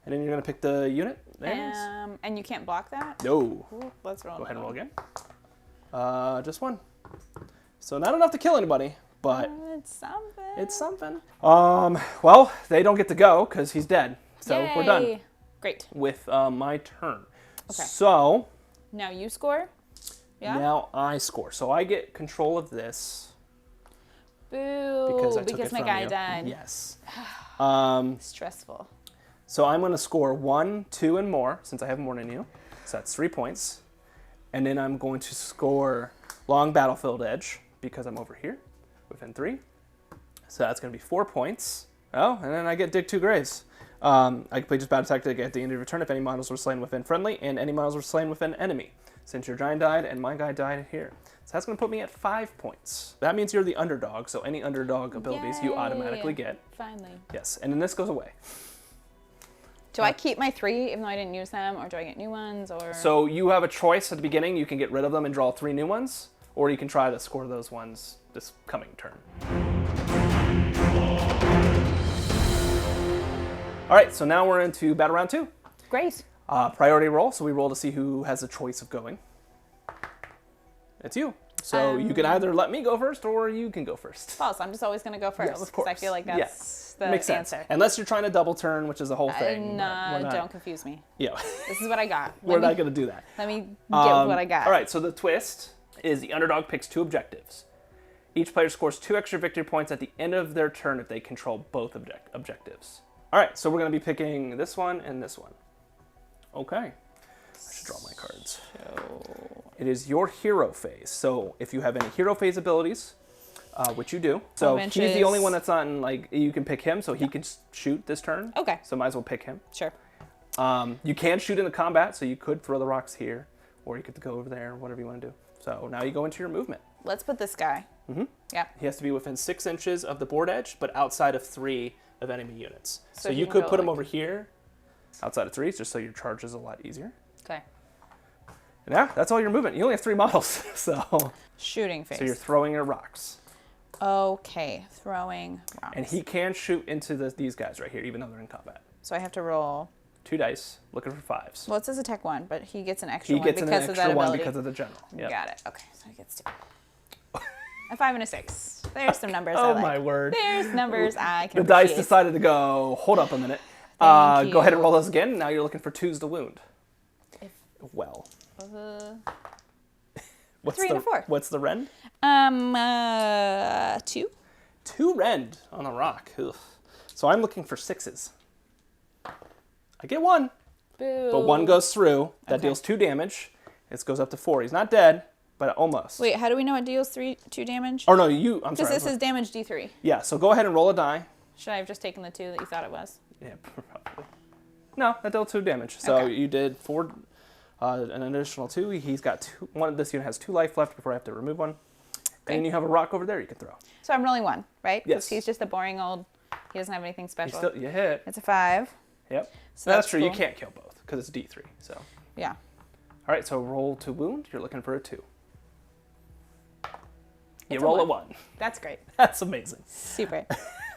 And then you're going to pick the unit. And you can't block that? No. Ooh, let's roll. Go ahead and roll again. Just 1. So not enough to kill anybody, but it's something. it's something. Well, they don't get to go because he's dead. So Yay. we're done Great. with my turn. Okay. So Now you score? Yeah? now I score. So I get control of this. Boo. Because I took it my from guy you. died. Yes. Stressful. So I'm going to score 1, 2, and more, since I have more than you. So that's 3 points. And then I'm going to score long battlefield edge, because I'm over here, within 3. So that's going to be 4 points. Oh, and then I get dig 2 graves. I can play just battle tactic at the end of your turn if any models were slain within friendly, and any models were slain within enemy. Since your giant died, and my guy died here. So that's going to put me at 5 points. That means you're the underdog, so any underdog abilities you Yay. automatically get. Finally. Yes, and then this goes away. Do I keep my 3 even though I didn't use them, or do I get new ones, or? So you have a choice at the beginning. You can get rid of them and draw 3 new ones, or you can try to score those ones this coming turn. All right, so now we're into battle round 2. Great. Priority roll, so we roll to see who has a choice of going. It's you. So you can either let me go first, or you can go first. False. I'm just always going to go first. Yeah, of course. I feel like that's the Makes answer. sense. Unless you're trying to double turn, which is a whole thing. but we're not. Don't confuse me. Yeah. This is what I got. We're not going to do that. Let me get what I got. All right, so the twist is the underdog picks 2 objectives. Each player scores 2 extra victory points at the end of their turn if they control both objectives. All right, so we're going to be picking this one and this one. Okay. I should draw my cards. It is your hero phase. So if you have any hero phase abilities, which you do. So he's the only one that's not in, like, you can pick him, so he can shoot this turn. Okay. So might as well pick him. Sure. You can shoot in the combat, so you could throw the rocks here, or you could go over there, whatever you want to do. So now you go into your movement. Let's put this guy. Mm-hmm. Yeah. He has to be within 6 inches of the board edge, but outside of 3 of enemy units. So he you can could go, put him like- over here, outside of 3, just so your charge is a lot easier. Okay. And yeah, that's all your movement. You only have 3 models, so Shooting phase. you're throwing your rocks. Okay. Throwing rocks. And he can shoot into these guys right here, even though they're in combat. So I have to roll. 2 dice, looking for 5s. Well, it says attack 1, but he gets an extra He one gets because an of that extra one ability. because of the general. Yep. Got it. Okay, so he gets 2. A 5 and a 6. There's some numbers I Oh like. my word. There's numbers I can The dice appreciate. decided to go, hold up a minute. Thank Go ahead and you. roll those again. Now you're looking for 2s to wound. If- Well. Uh, What's 3 and a 4. What's the rend? 2. 2 rend on the rock. Ugh. So I'm looking for 6s. I get 1. Boo. But 1 goes through. That deals 2 damage. It goes up to 4. He's not dead, but almost. Wait, how do we know it deals 2 damage? Oh, no, I'm sorry. Because this is damage D3. Yeah, so go ahead and roll a die. Should I have just taken the 2 that you thought it was? Yeah, probably. No, that dealt 2 damage. So you did 4, an additional 2. He's got 2. One of this unit has 2 life left before I have to remove 1. Great. And you have a rock over there you can throw. So I'm rolling 1, right? Yes. He's just a boring old, he doesn't have anything special. You hit. It's a 5. Yep. So that's true. cool. You can't kill both because it's D3. So. Yeah. All right, so roll to wound. You're looking for a 2. You roll a 1. That's great. That's amazing. Super.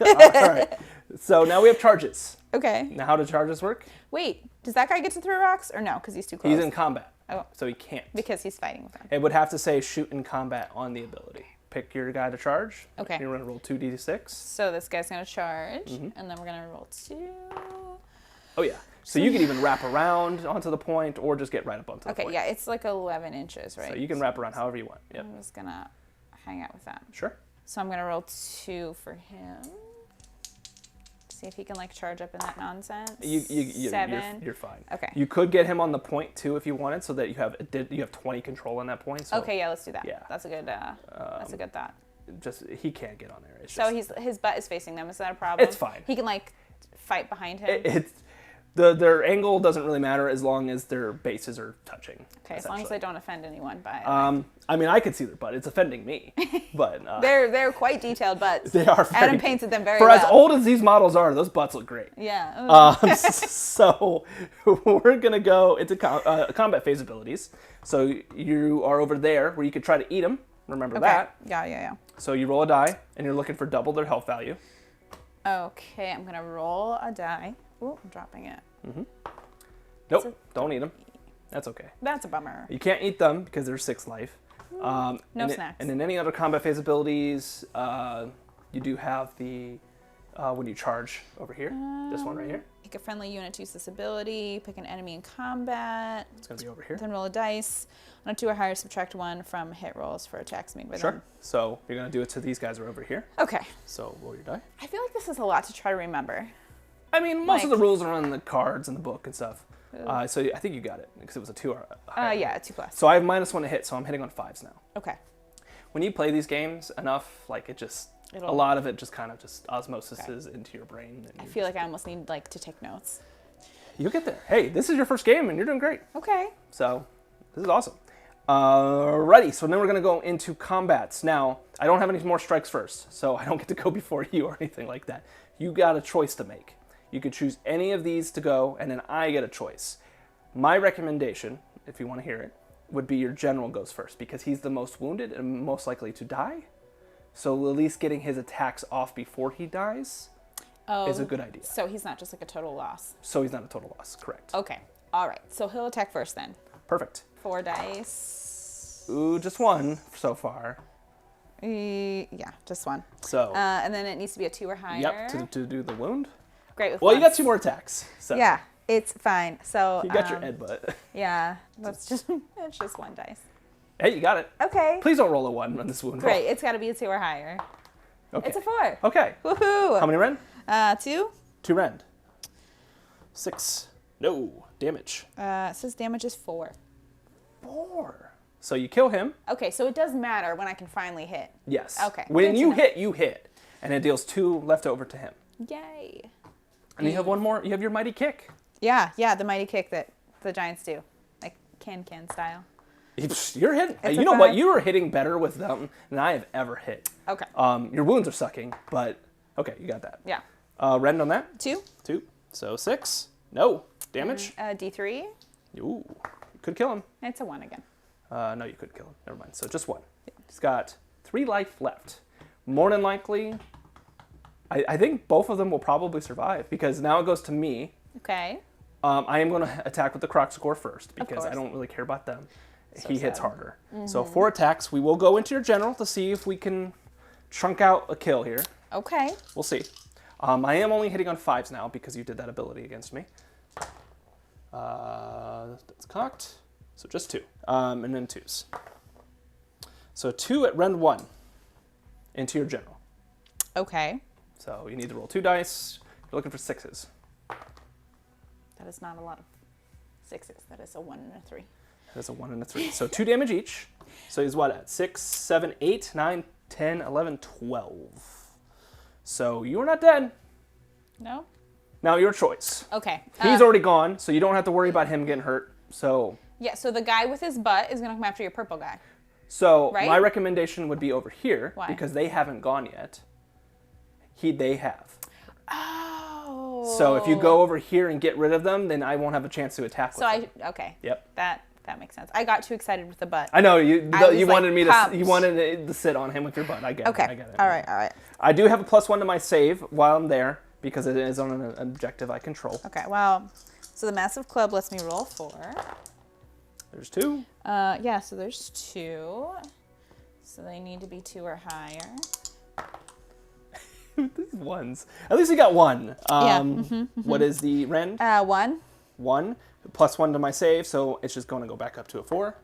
All right. So now we have charges. Okay. Now how do charges work? Wait, does that guy get to throw rocks or no? Because he's too close. He's in combat. Oh. So he can't. Because he's fighting with them. It would have to say shoot in combat on the ability. Pick your guy to charge. Okay. You're going to roll 2d6. So this guy's going to charge, and then we're going to roll 2. Oh, yeah. So you can even wrap around onto the point or just get right up onto the point. Okay, yeah, it's like 11 inches, right? So you can wrap around however you want. Yep. I'm just going to hang out with that. Sure. So I'm going to roll 2 for him. See if he can, like, charge up in that nonsense. 7. You're fine. Okay. You could get him on the point, too, if you wanted, so that you have 20 control on that point. So Okay, yeah, let's do that. Yeah. That's a good thought. he can't get on there. It's So just, his butt is facing them. Is that a problem? It's fine. He can, like, fight behind him. Their angle doesn't really matter as long as their bases are touching. Okay, as long as they don't offend anyone by it. I mean, I could see their butt. It's offending me, but They're quite detailed butts. they are. Adam painted them very for well. as old as these models are, those butts look great. Yeah. So we're gonna go into combat phase abilities. So you are over there where you could try to eat them. Remember that. Yeah. So you roll a die, and you're looking for double their health value. Okay, I'm gonna roll a die. Ooh, I'm dropping it. Nope, don't eat them. That's okay. That's a bummer. You can't eat them because they're 6 life. No snacks. And in any other combat phase abilities, you do have the when you charge over here. This one right here. Pick a friendly unit to use this ability. Pick an enemy in combat. It's gonna be over here. Then roll a dice. On a 2 or higher, subtract 1 from hit rolls for attacks made by Sure. them. So you're gonna do it to these guys are over here. Okay. So roll your die. I feel like this is a lot to try to remember. I mean, most of the Like- rules are on the cards and the book and stuff. So I think you got it because it was a 2 or higher. Yeah, 2+. So I have -1 to hit, so I'm hitting on 5s now. Okay. When you play these games enough, like a lot of it just kind of just osmosis into your brain. And I feel like I almost need like to take notes. You'll get there. Hey, this is your first game and you're doing great. Okay. So this is awesome. Alrighty, so then we're gonna go into combats. Now, I don't have any more strikes first, so I don't get to go before you or anything like that. You got a choice to make. You could choose any of these to go, and then I get a choice. My recommendation, if you want to hear it, would be your general goes first, because he's the most wounded and most likely to die. So at least getting his attacks off before he dies is a good idea. So he's not just like a total loss. So he's not a total loss, correct. Okay. All right. So he'll attack first then. Perfect. 4 dice. Ooh, just 1 so far. Yeah, just 1. So. And then it needs to be a 2 or higher. Yep, to do the wound. Great with Well, you ones. got 2 more attacks. So. Yeah, it's fine. So You got your headbutt. Yeah, that's just it's just 1 dice. Hey, you got it. Okay. Please don't roll a 1 on this wound. Great. It's got to be a 2 or higher. Okay. It's a 4. Okay. Woohoo! How many rend? 2. 2 rend. 6. No. Damage. It says damage is 4. 4. So you kill him. Okay, so it does matter when I can finally hit. Yes. Okay, When good you to know. hit, you hit. And it deals 2 left over to him. Yay. And you have 1 more. You have your mighty kick. Yeah, the mighty kick that the Giants do. Like can style. You're hitting. It's You a know what? 5. You are hitting better with them than I have ever hit. Okay. Your wounds are sucking, but okay, you got that. Yeah. Rend on that. 2. 2. So 6. No. Damage. D3. Ooh. You could kill him. It's a 1 again. No, you couldn't kill him. Never mind. So just 1. He's got 3 life left. More than likely, I think both of them will probably survive because now it goes to me. Okay. I am going to attack with the Crocscore first because I course. don't really care about them. So He hits sad. harder. So 4 attacks. We will go into your general to see if we can chunk out a kill here. Okay. We'll see. I am only hitting on 5s now because you did that ability against me. That's cocked. So just 2. And then 2s. So 2 at rend 1 into your general. Okay. So you need to roll 2 dice. You're looking for 6s. That is not a lot of 6s. That is a 1 and a 3. That is a 1 and a 3. So 2 damage each. So he's what at? 6, 7, 8, 9, 10, 11, 12. So you are not dead. No? Now your choice. Okay. He's already gone, so you don't have to worry about him getting hurt. So yeah, so the guy with his butt is going to come after your purple guy. So right? my recommendation would be over here. Why? Because they haven't gone yet. They have. Oh. So if you go over here and get rid of them, then I won't have a chance to attack with them. Okay. Yep. That makes sense. I got too excited with the butt. I know you wanted me pumped. to you wanted to sit on him with your butt. I get it. I get it. All right. I do have a +1 to my save while I'm there because it is on an objective I control. Okay. Well, so the massive club lets me roll 4. There's 2. Yeah, so there's 2. So they need to be 2 or higher. These ones. At least you got 1. Yeah. What is the rend? 1. 1 +1 to my save, so it's just going to go back up to a 4.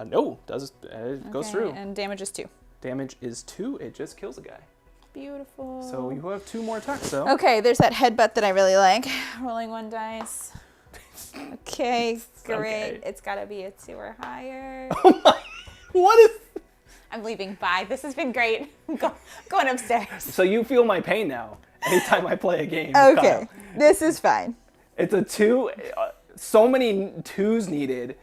No, it goes through. And damage is 2. Damage is 2. It just kills a guy. Beautiful. So you have 2 more attacks, though. Okay, there's that headbutt that I really like. Rolling 1 dice. Okay, great. Okay. It's got to be a 2 or higher. Oh my! What is? I'm leaving. Bye. This has been great. I'm going upstairs. So you feel my pain now. Anytime I play a game. Okay, Kyle. this is fine. It's a 2. So many 2s needed,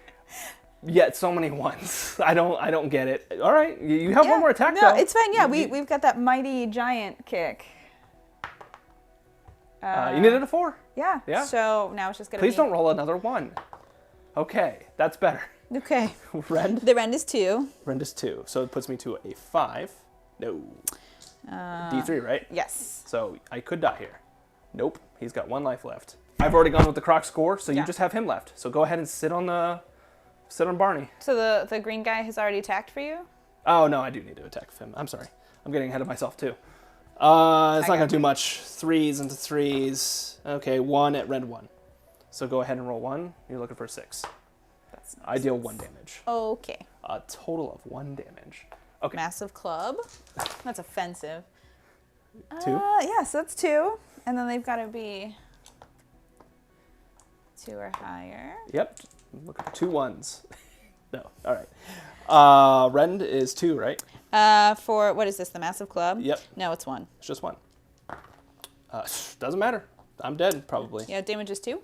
yet so many 1s. I don't get it. All right, you have 1 more attack. No, though. it's fine. Yeah, we've got that mighty giant kick. You needed a 4. Yeah. Yeah. So now it's just gonna. Please don't roll another 1. Okay, that's better. Okay. Rend. The rend is 2. Rend is 2, so it puts me to a 5. No. D3, right? Yes. So I could die here. Nope. He's got 1 life left. I've already gone with the Croc score, so you just have him left. So go ahead and sit on Barney. So the green guy has already attacked for you? Oh no, I do need to attack him. I'm sorry. I'm getting ahead of myself too. It's not gonna do much. 3s into 3s. Okay, 1 at rend 1. So go ahead and roll 1. You're looking for 6. That's I deal 1 damage. Okay. A total of 1 damage. Okay. Massive club. That's offensive. 2. Yeah, so that's 2. And then they've got to be 2 or higher. Yep. I'm looking for 2 1s. No. All right. Rend is 2, right? For what is this? The massive club? Yep. No, it's 1. It's just 1. Doesn't matter. I'm dead probably. Yeah, damage is 2.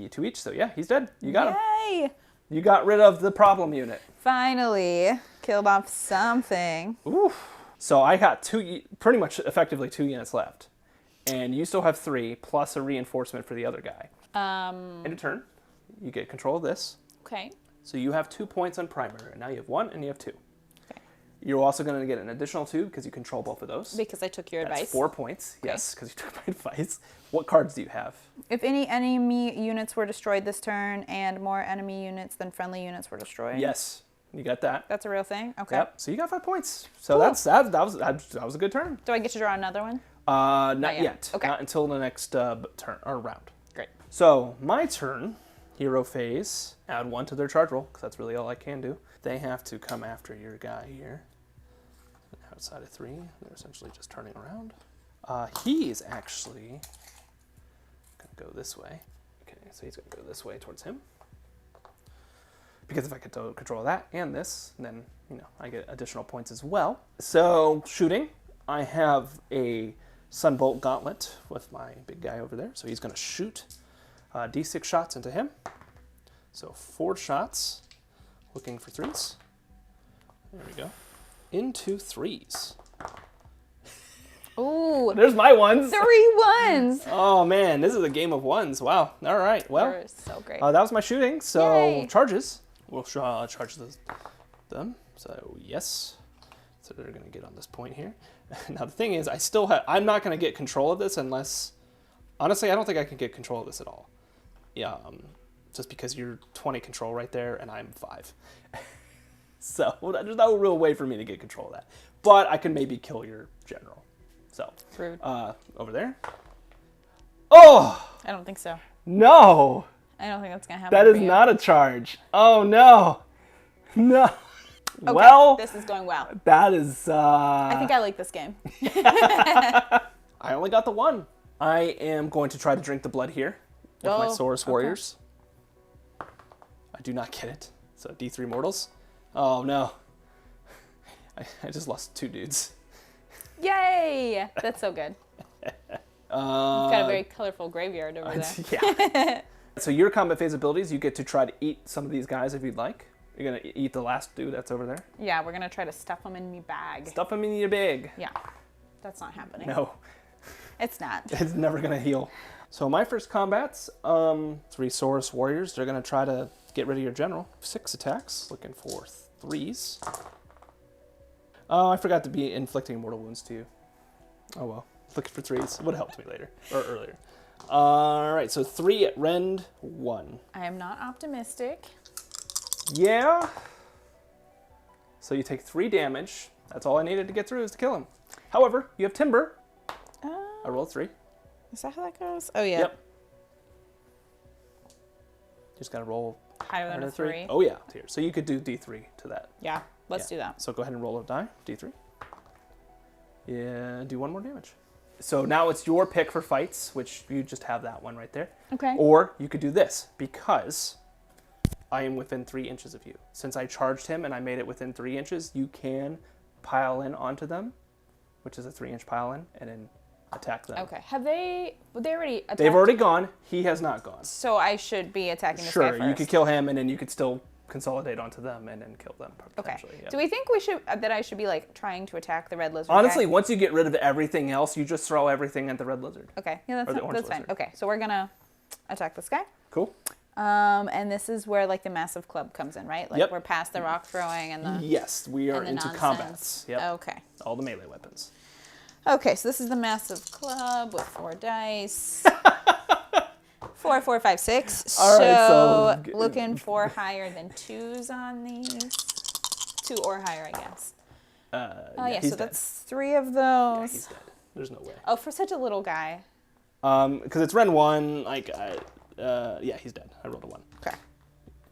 2 each. So yeah, he's dead. You got him. Yay! You got rid of the problem unit. Finally killed off something. Oof. So I got pretty much effectively 2 units left. And you still have 3, plus a reinforcement for the other guy. In a turn, you get control of this. Okay. So you have 2 points on primary. And now you have 1 and you have 2. Okay. You're also going to get an additional 2 because you control both of those. Because I took your That's advice. 4 points. Okay. Yes, because you took my advice. What cards do you have? If any enemy units were destroyed this turn and more enemy units than friendly units were destroyed. Yes, you got that. That's a real thing? Okay. Yep. So you got 5 points. So Cool. that was a good turn. Do I get to draw another one? Not yet. Okay. Not until the next turn or round. Great. So my turn, hero phase, add 1 to their charge roll because that's really all I can do. They have to come after your guy here. Outside of 3, they're essentially just turning around. He is actually gonna go this way. Okay, so he's gonna go this way towards him. Because if I could control that and this, then I get additional points as well. So shooting, I have a Sunbolt Gauntlet with my big guy over there. So he's going to shoot D6 shots into him. So 4 shots, looking for 3s. There we go. Into 3s. Ooh. There's my 1s. 3 1s. Oh man, this is a game of 1s. Wow. All right. Well, You're so great. that was my shooting. So Yay. charges. We'll charge them. So yes. So they're going to get on this point here. Now the thing is, I'm not going to get control of this unless, honestly, I don't think I can get control of this at all. Yeah, just because you're 20 control right there and I'm 5. So there's no real way for me to get control of that. But I can maybe kill your general. So Rude. over there. Oh I don't think so. no! I don't think that's going to happen. That for is you. not a charge. Oh no! No! Okay, Well, this is going well. that is... I think I like this game. I only got the one. I am going to try to drink the blood here with my Saurus Warriors. I do not get it. So D3 mortals. Oh no. I just lost 2 dudes. Yay! That's so good. You've got a very colorful graveyard over there. Yeah. So your combat phase abilities, you get to try to eat some of these guys if you'd like. You're going to eat the last dude that's over there. Yeah, we're going to try to stuff them in me bag. Stuff them in your bag. Yeah, that's not happening. No. It's not. It's never going to heal. So my first combats, 3 Saurus Warriors. They're going to try to get rid of your general. 6 attacks, looking for 3s. Oh, I forgot to be inflicting mortal wounds to you. Oh well, looking for 3s. Would have helped me later, or earlier. All right, so 3 at rend 1. I am not optimistic. Yeah. So you take 3 damage. That's all I needed to get through is to kill him. However, you have Timber. I rolled 3. Is that how that goes? Oh, yeah. Yep. Just got to roll Higher than a 3. Oh, yeah. Here. So you could do D3 to that. Yeah, let's do that. So go ahead and roll a die, D3. Yeah, do 1 more damage. So now it's your pick for fights, which you just have that one right there. Okay. Or you could do this, because I am within 3 inches of you. Since I charged him and I made it within 3 inches, you can pile in onto them, which is a 3-inch pile in, and then attack them. Okay. Have they already attacked? They've already gone. He has not gone. So I should be attacking this guy first. Sure, you could kill him, and then you could still consolidate onto them and then kill them. Okay. Yep. Do we think that I should be like trying to attack the red lizard? Honestly, guy? once you get rid of everything else, you just throw everything at the red lizard. Okay. Yeah, that's fine. lizard. Okay, so we're gonna attack this guy. Cool. And this is where like the massive club comes in, right? Like Yep. we're past the rock throwing and the Yes, we are and the into nonsense. combats. Yep. Okay. All the melee weapons. Okay, so this is the massive club with 4 dice. 4, 4, 5, 6. All right, so looking for higher than 2s on these. 2 or higher, I guess. Yeah, so that's 3 of those. Yeah, he's dead. There's no way. Oh, for such a little guy. Because it's Ren 1, like, yeah, he's dead. I rolled a 1. Okay.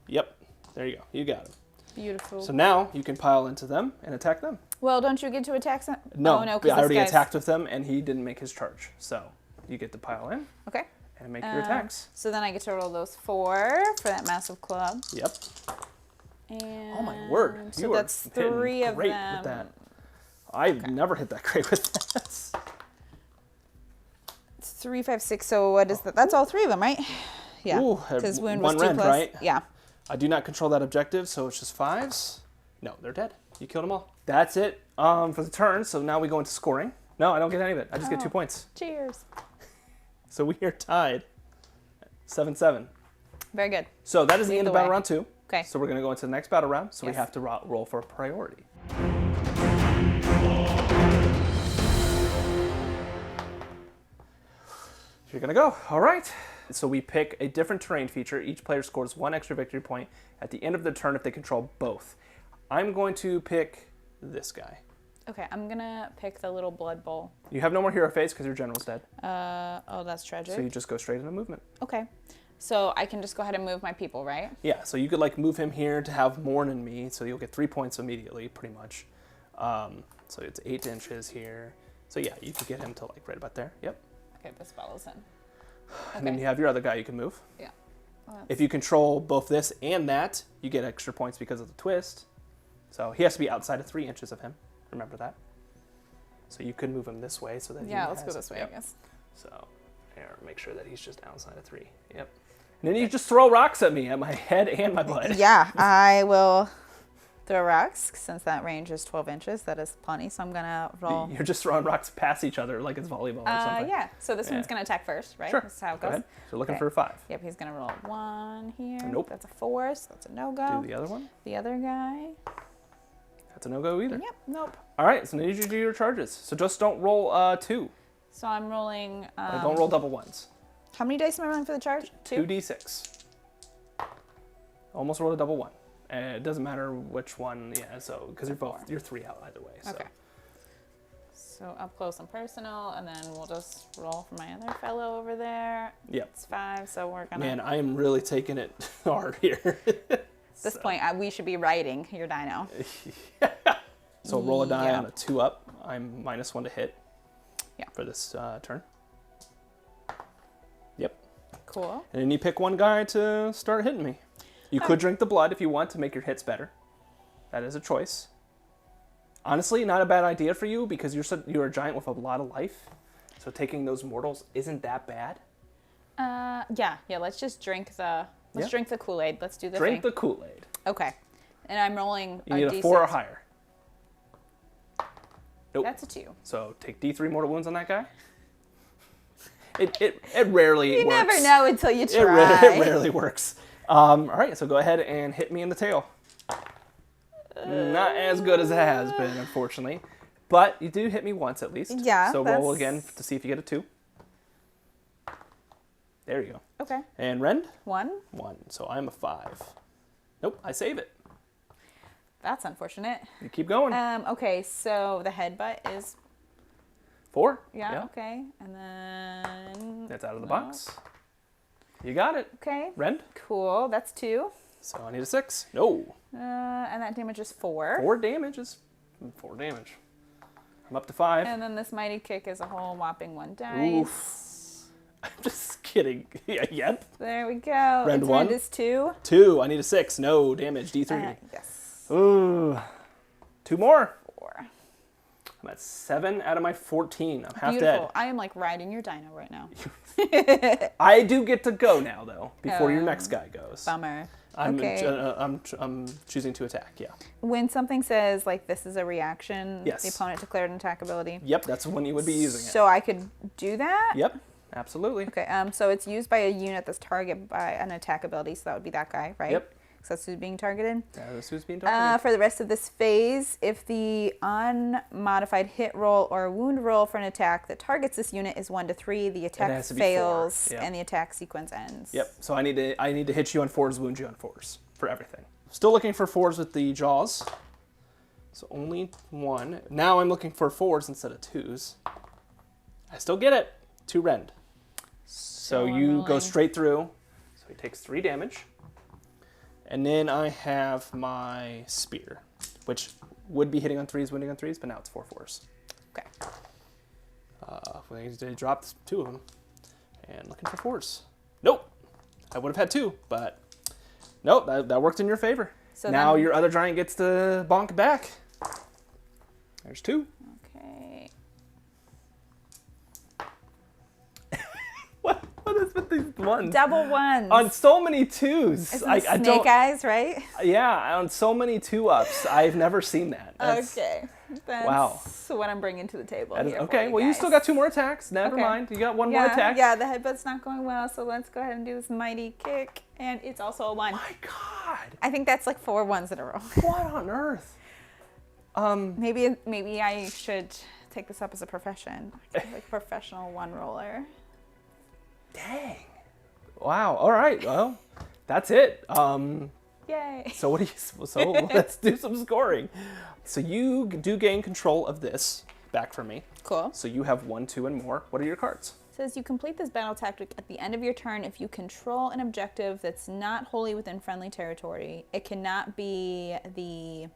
Yep. There you go. You got him. Beautiful. So now you can pile into them and attack them. Well, don't you get to attack some? No, oh, no, I already attacked with them, and he didn't make his charge. So you get to pile in Okay. and make your attacks. So then I get to roll those 4 for that massive club. Yep. And Oh my word! So You that's are hitting 3 of great them. with that. I've never hit that great with that. 3, 5, 6. So what is that? That's all 3 of them, right? Yeah. Ooh, Because wound one was 2 rend, plus. right? Yeah. I do not control that objective, so it's just 5s. No, they're dead. You killed them all. That's it for the turn. So now we go into scoring. No, I don't get any of it. I just get 2 points. Cheers. So we are tied. 7-7. Very good. So that is the Lead end the of battle way. round 2. Okay. So we're going to go into the next battle round. So we Yes. have to roll for a priority. You're going to go. All right. So we pick a different terrain feature. Each player scores 1 extra victory point at the end of the turn if they control both. I'm going to pick this guy. Okay, I'm gonna pick the little blood bowl. You have no more hero phase because your general's dead. Oh, that's tragic. So you just go straight into movement. Okay. So I can just go ahead and move my people, right? Yeah, so you could like move him here to have Morn and me, so you'll get 3 points immediately, pretty much. So it's 8 inches here. So yeah, you could get him to like right about there. Yep. Okay, this follows in. And then you have your other guy you can move. Yeah. Well, If you control both this and that, you get extra points because of the twist. So he has to be outside of 3 inches of him. Remember that. So you could move him this way so that yeah, he let's has go it. this way, Yep. I guess. So here, make sure that he's just outside of 3. Yep. And then you just throw rocks at me, at my head and my blood. Yeah, I will throw rocks since that range is 12 inches. That is plenty. So I'm gonna roll. You're just throwing rocks past each other like it's volleyball or something. Yeah. So this one's Yeah. gonna attack first, right? Sure. This is how it Go goes. ahead. So looking Okay. for a 5. Yep, he's gonna roll 1 here. Nope. That's a 4, so that's a no-go. Do the other one. The other guy. That's a no-go either. Yep, nope. All right, so now you do your charges. So just don't roll 2. So I'm rolling. Don't roll double ones. How many dice am I rolling for the charge? 2d6. Almost rolled a double 1. And it doesn't matter which one, yeah, so, because you're 3 out either way. So. Okay. So up close and personal, and then we'll just roll for my other fellow over there. Yep. It's 5, so we're gonna. Man, I am really taking it hard here. At this point, we should be riding your dino. So roll a die Yeah. on a 2-up. I'm -1 to hit. Yeah. For this turn. Yep. Cool. And then you pick one guy to start hitting me. You could drink the blood if you want to make your hits better. That is a choice. Honestly, not a bad idea for you because you're a giant with a lot of life. So taking those mortals isn't that bad. Yeah. Let's just drink the drink the Kool-Aid. Let's do the Drink thing. the Kool-Aid. Okay. And I'm rolling You need a D6. 4 or higher. Nope. That's a 2. So take D3 mortal wounds on that guy. It rarely You works. never know until you It try. rarely works. All right, so go ahead and hit me in the tail. Not as good as it has been, unfortunately. But you do hit me once at least. Yeah, So roll again to see if you get a 2. There you go. Okay. And rend? 1. 1. So I'm a 5. Nope, I save it. That's unfortunate. You keep going. Okay, so the headbutt is 4. yeah. Okay, and then That's out of the box. You got it. okay. Rend? Cool. That's 2. So I need a 6. No. And that damage is 4. 4 damage is 4 damage. I'm up to 5. And then this mighty kick is a whole whopping 1 dice. Oof. I'm just kidding. Yep. There we go. Rend Its 1. rend is 2. 2. I need a 6. No damage. D3. Yes. Ooh. 2 more. 4. I'm at 7 out of my 14. I'm half Beautiful. dead. I am like riding your dino right now. I do get to go now, though, before your next guy goes. Bummer. I'm, Okay. I'm choosing to attack, yeah. When something says like this is a reaction, Yes. the opponent declared an attack ability. Yep, that's when you would be using it. So I could do that? Yep, absolutely. Okay, so it's used by a unit that's targeted by an attack ability, so that would be that guy, right? Yep. So that's who's being targeted. That's who's being targeted. For the rest of this phase, if the unmodified hit roll or wound roll for an attack that targets this unit is 1 to 3, the attack has to be fails 4, yeah. and the attack sequence ends. Yep, so I need to hit you on 4s, wound you on 4s for everything. Still looking for 4s with the jaws. So only 1. Now I'm looking for 4s instead of 2s. I still get it. 2 rend. So I'm you go rolling. straight through. So he takes 3 damage. And then I have my spear, which would be hitting on 3s, wounding on 3s, but now it's 4 4s. Okay. They dropped 2 of them. And looking for 4s. Nope. I would have had 2, but nope, that worked in your favor. So now then- your other giant gets to bonk back. There's 2. Okay. What is with these ones? Double ones. On so many 2s. Isn't I it don't. snake eyes, right? Yeah, on so many 2-ups. I've never seen that. That's, Okay. That's Wow. what I'm bringing to the table that is- here for okay, well, you guys. still got 2 more attacks. Never Okay. mind. You got 1 more attack. Yeah, the headbutt's not going well, so let's go ahead and do this mighty kick. And it's also a 1. My God. I think that's like 4 ones in a row. What on earth? Maybe I should take this up as a profession. Like professional 1 roller. Dang. Wow. All right. Well, that's it. Yay. So let's do some scoring. So you do gain control of this back from me. Cool. So you have 1, 2, and more. What are your cards? Says you complete this battle tactic at the end of your turn if you control an objective that's not wholly within friendly territory. It cannot be the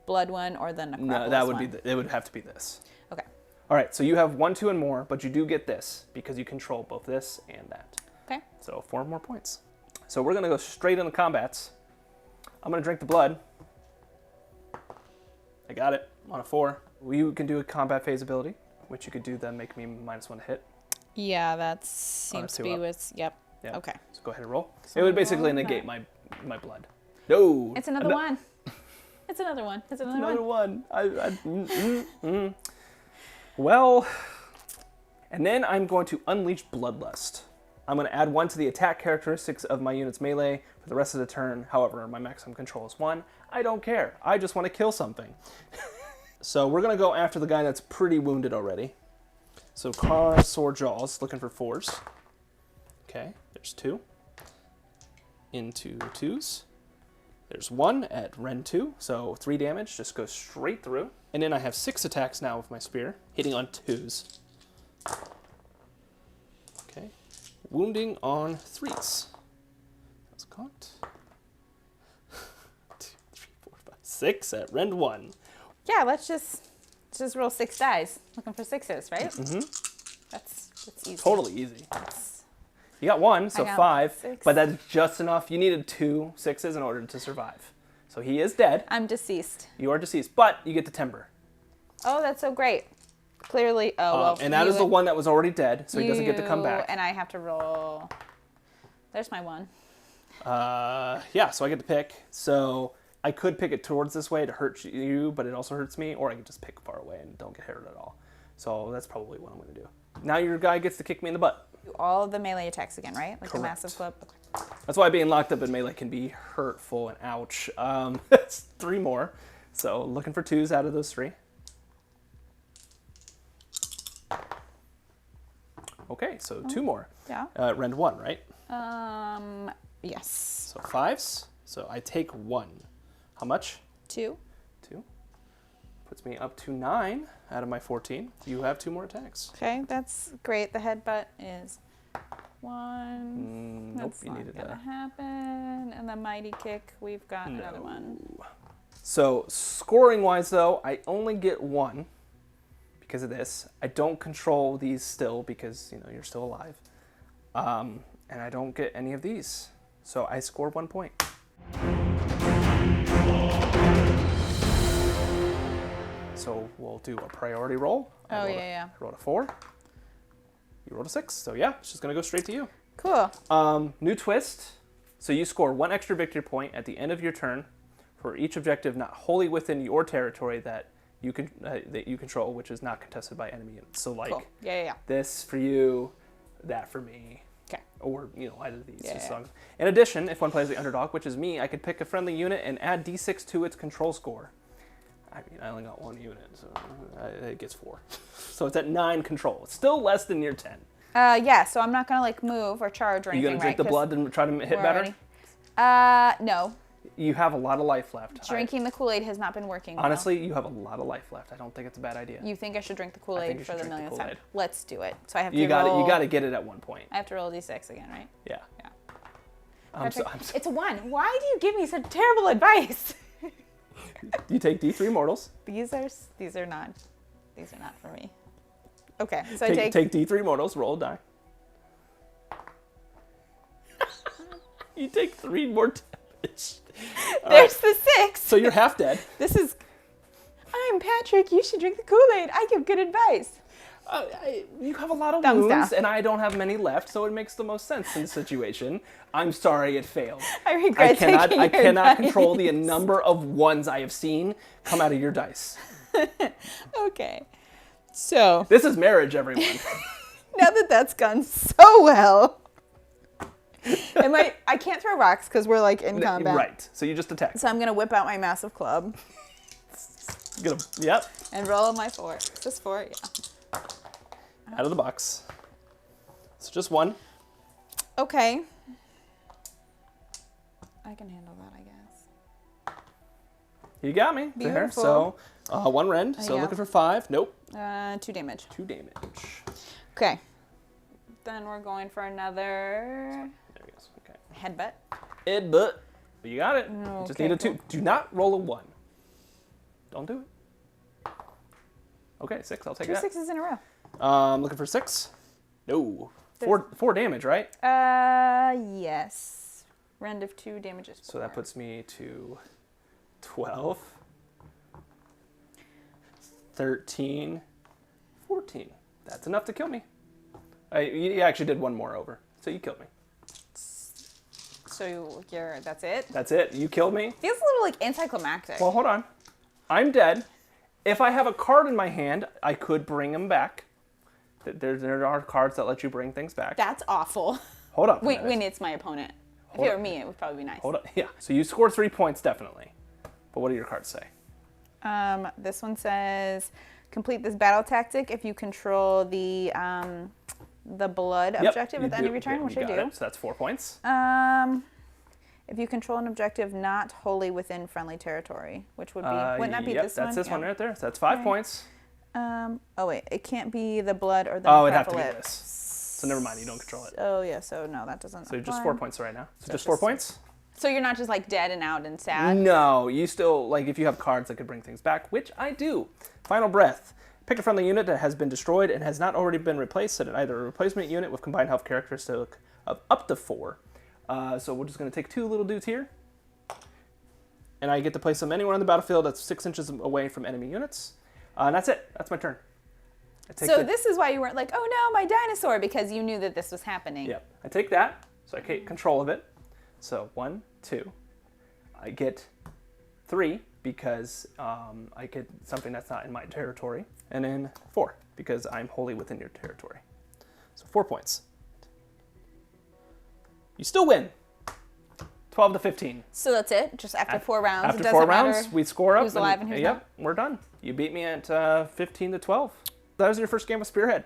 blood one or the necropolis No, that would one. be. It would have to be this. Okay. All right. So you have 1, 2, and more, but you do get this because you control both this and that. Okay. So 4 more points. So we're gonna go straight into combats. I'm gonna drink the blood. I got it on a 4. You can do a combat phase ability, which you could do then make me -1 to hit. Yeah, that seems to be 2-up. with. Yep. Yeah. Okay. So go ahead and roll. So it would basically roll negate that. my blood. No. It's another one. It's another one. It's another one. Another one. Well, and then I'm going to unleash Bloodlust. I'm going to add 1 to the attack characteristics of my unit's melee for the rest of the turn. However, my maximum control is 1. I don't care. I just want to kill something. So we're going to go after the guy that's pretty wounded already. So Car, Sword, Jaws, looking for 4s. Okay, there's 2. Into 2s. There's 1 at Rend 2, so 3 damage, just goes straight through. And then I have 6 attacks now with my spear, hitting on 2s. Okay, wounding on 3s. That's caught. 6 at rend 1. Yeah, let's just roll 6 dice. Looking for 6s, right? Mm-hmm. That's easy. Totally easy. You got 1, so 5, 6. but that's just enough. You needed 2 6s in order to survive. So he is dead. I'm deceased. You are deceased, but you get the timber. Oh, that's so great. Clearly, and that is the one that was already dead, so he doesn't get to come back. And I have to roll. There's my 1. Yeah, so I get to pick. So I could pick it towards this way to hurt you, but it also hurts me, or I can just pick far away and don't get hurt at all. So that's probably what I'm going to do. Now your guy gets to kick me in the butt. All of the melee attacks again, right? Like Correct. the massive club. Okay. That's why being locked up in melee can be hurtful and ouch. That's 3 more. So looking for 2s out of those 3. Okay, so 2 more. Yeah. Rend 1, right? Yes. So 5s. So I take 1. How much? 2. 2. Puts me up to 9 out of my 14. You have 2 more attacks. Okay, that's great. The headbutt is 1. Nope, That's you not needed gonna that. happen. And the mighty kick, we've got another one. So scoring wise though, I only get 1 because of this. I don't control these still because you're still alive. And I don't get any of these. So I score 1 point. So we'll do a priority roll. Yeah. I rolled a 4. You rolled a 6. So yeah, it's just gonna go straight to you. Cool. New twist. So you score 1 extra victory point at the end of your turn for each objective not wholly within your territory that you control, which is not contested by enemy units. So like Cool. Yeah. this for you, that for me. Okay. Or either of these. Yeah. In addition, if one plays the underdog, which is me, I could pick a friendly unit and add d6 to its control score. I mean, I only got 1 unit, so it gets 4. So it's at 9 control. It's still less than your 10. Yeah, so I'm not gonna like move or charge or Are you anything, gonna drink right? the blood and try to hit we're better? No. You have a lot of life left. Drinking the Kool-Aid has not been working well. Honestly, you have a lot of life left. I don't think it's a bad idea. You think I should drink the I think Kool-Aid you for should the drink the millionth time? Kool-Aid. Let's do it. So I have to You got roll... You got to get it at one point. I have to roll d6 again, right? Yeah. Patrick, it's a 1. Why do you give me such terrible advice? You take D3 mortals. These are not for me. Okay, so take D3 mortals. Roll a die. You take 3 more damage. There's the 6. So you're half dead. I'm Patrick. You should drink the Kool-Aid. I give good advice. You have a lot of Thumbs wounds, down. and I don't have many left, so it makes the most sense in the situation. I'm sorry it failed. I regret taking your I cannot advice. control the number of 1s I have seen come out of your dice. Okay. So, This is marriage, everyone. now that that's gone so well, I can't throw rocks because we're like in combat. Right. So you just attack. So I'm going to whip out my massive club Yep. and roll my 4. Is this 4? Yeah. Out of the box. So just 1. Okay. I can handle that, I guess. You got me there. Beautiful. So 1 rend. So yeah. looking for 5. Nope. 2 damage. 2 damage. Okay. Then we're going for another There he goes. Okay. headbutt. Headbutt. You got it. You just Okay, need a cool. 2. Do not roll a 1. Don't do it. Okay, 6. I'll take 2 that. 6s in a row. Looking for 6. No. 4 damage, right? Yes. Rend of 2 damages. So that puts me to 12, 13, 14. That's enough to kill me. You actually did 1 more over, so you killed me. So that's it? That's it. You killed me. Feels a little like anticlimactic. Well, hold on. I'm dead. If I have a card in my hand, I could bring them back. There are cards that let you bring things back. That's awful. Hold on. When it's my opponent. If it were me, it would probably be nice. Hold on. Yeah. So you score 3 points, definitely. But what do your cards say? This one says, complete this battle tactic if you control the blood objective at the end of your turn, which I do. So that's 4 points. If you control an objective not wholly within friendly territory, which would be, wouldn't that be this one? That's this one right there. So that's 5 points. Oh wait, it can't be the blood or the it'd have to be necrophilic. this. So never mind, you don't control it. Oh yeah, so no, that doesn't So just apply. 4 points right now. So So just 4 points? So you're not just like dead and out and sad? No, you still, like, if you have cards that could bring things back, which I do. Final Breath. Pick a friendly unit that has been destroyed and has not already been replaced. Set it either a replacement unit with combined health characteristic of up to 4. So we're just going to take 2 little dudes here. And I get to place them anywhere on the battlefield that's 6 inches away from enemy units. And that's it. That's my turn. So this is why you weren't like, oh no, my dinosaur, because you knew that this was happening. Yep. I take that, so I take control of it. So 1, 2. I get 3 because I get something that's not in my territory. And then 4 because I'm wholly within your territory. So 4 points. You still win. 12 to 15. So that's it? Just after 4 rounds? After it doesn't 4 rounds, matter we score up. who's alive and who's not? Yep, we're done. You beat me at 15 to 12. That was your first game of Spearhead.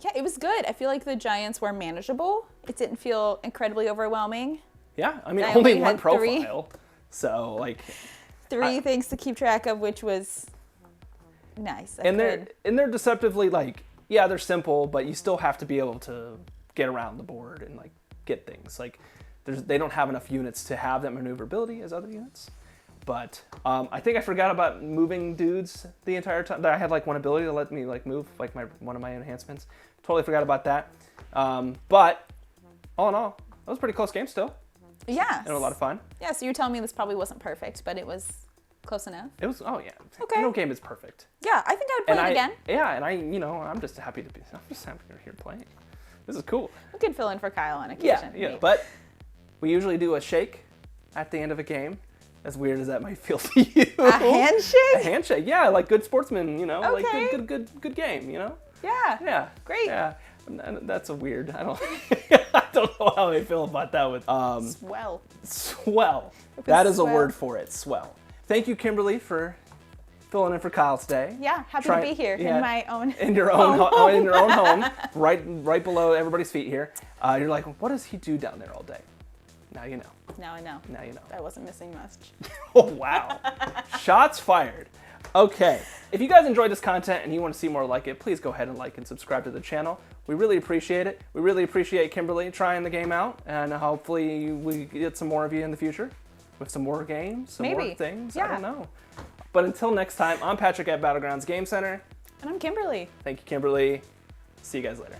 Yeah, it was good. I feel like the giants were manageable. It didn't feel incredibly overwhelming. Yeah, I mean, I only only one had profile. So, like... 3 things to keep track of, which was nice. And they're deceptively, like, yeah, they're simple, but you still have to be able to get around the board and, like, get things. Like, they don't have enough units to have that maneuverability as other units. But I think I forgot about moving dudes the entire time. That I had, like, one ability to let me, like, move, like, one of my enhancements. Totally forgot about that. But all in all, that was a pretty close game still. Yeah. And a lot of fun. Yeah, so you're telling me this probably wasn't perfect, but it was close enough. It was, oh yeah. Okay. No game is perfect. Yeah, I think I would play it again. Yeah, and I'm just happy to be, I'm just happy you're here playing. This is cool. We could fill in for Kyle on occasion. Yeah, maybe. but we usually do a shake at the end of a game. As weird as that might feel to you. A handshake? A handshake, yeah, like good sportsman, you know, Okay. like good game, you know? Yeah. Yeah. Great. Yeah. And that's a weird, I don't know how I feel about that with, Swell. swell. That is swell. a word for it, swell. Thank you, Kimberly, for filling in for Kyle today. Yeah, happy to be here in my own in your own home. In your own home, right below everybody's feet here. You're like, what does he do down there all day? Now you know. Now I know. Now you know. I wasn't missing much. Oh, wow. Shots fired. Okay. If you guys enjoyed this content and you want to see more like it, please go ahead and like and subscribe to the channel. We really appreciate it. We really appreciate Kimberly trying the game out, and hopefully we get some more of you in the future with some more games, some more things. Yeah. I don't know. But until next time, I'm Patrick at Battlegrounds Game Center. And I'm Kimberly. Thank you, Kimberly. See you guys later.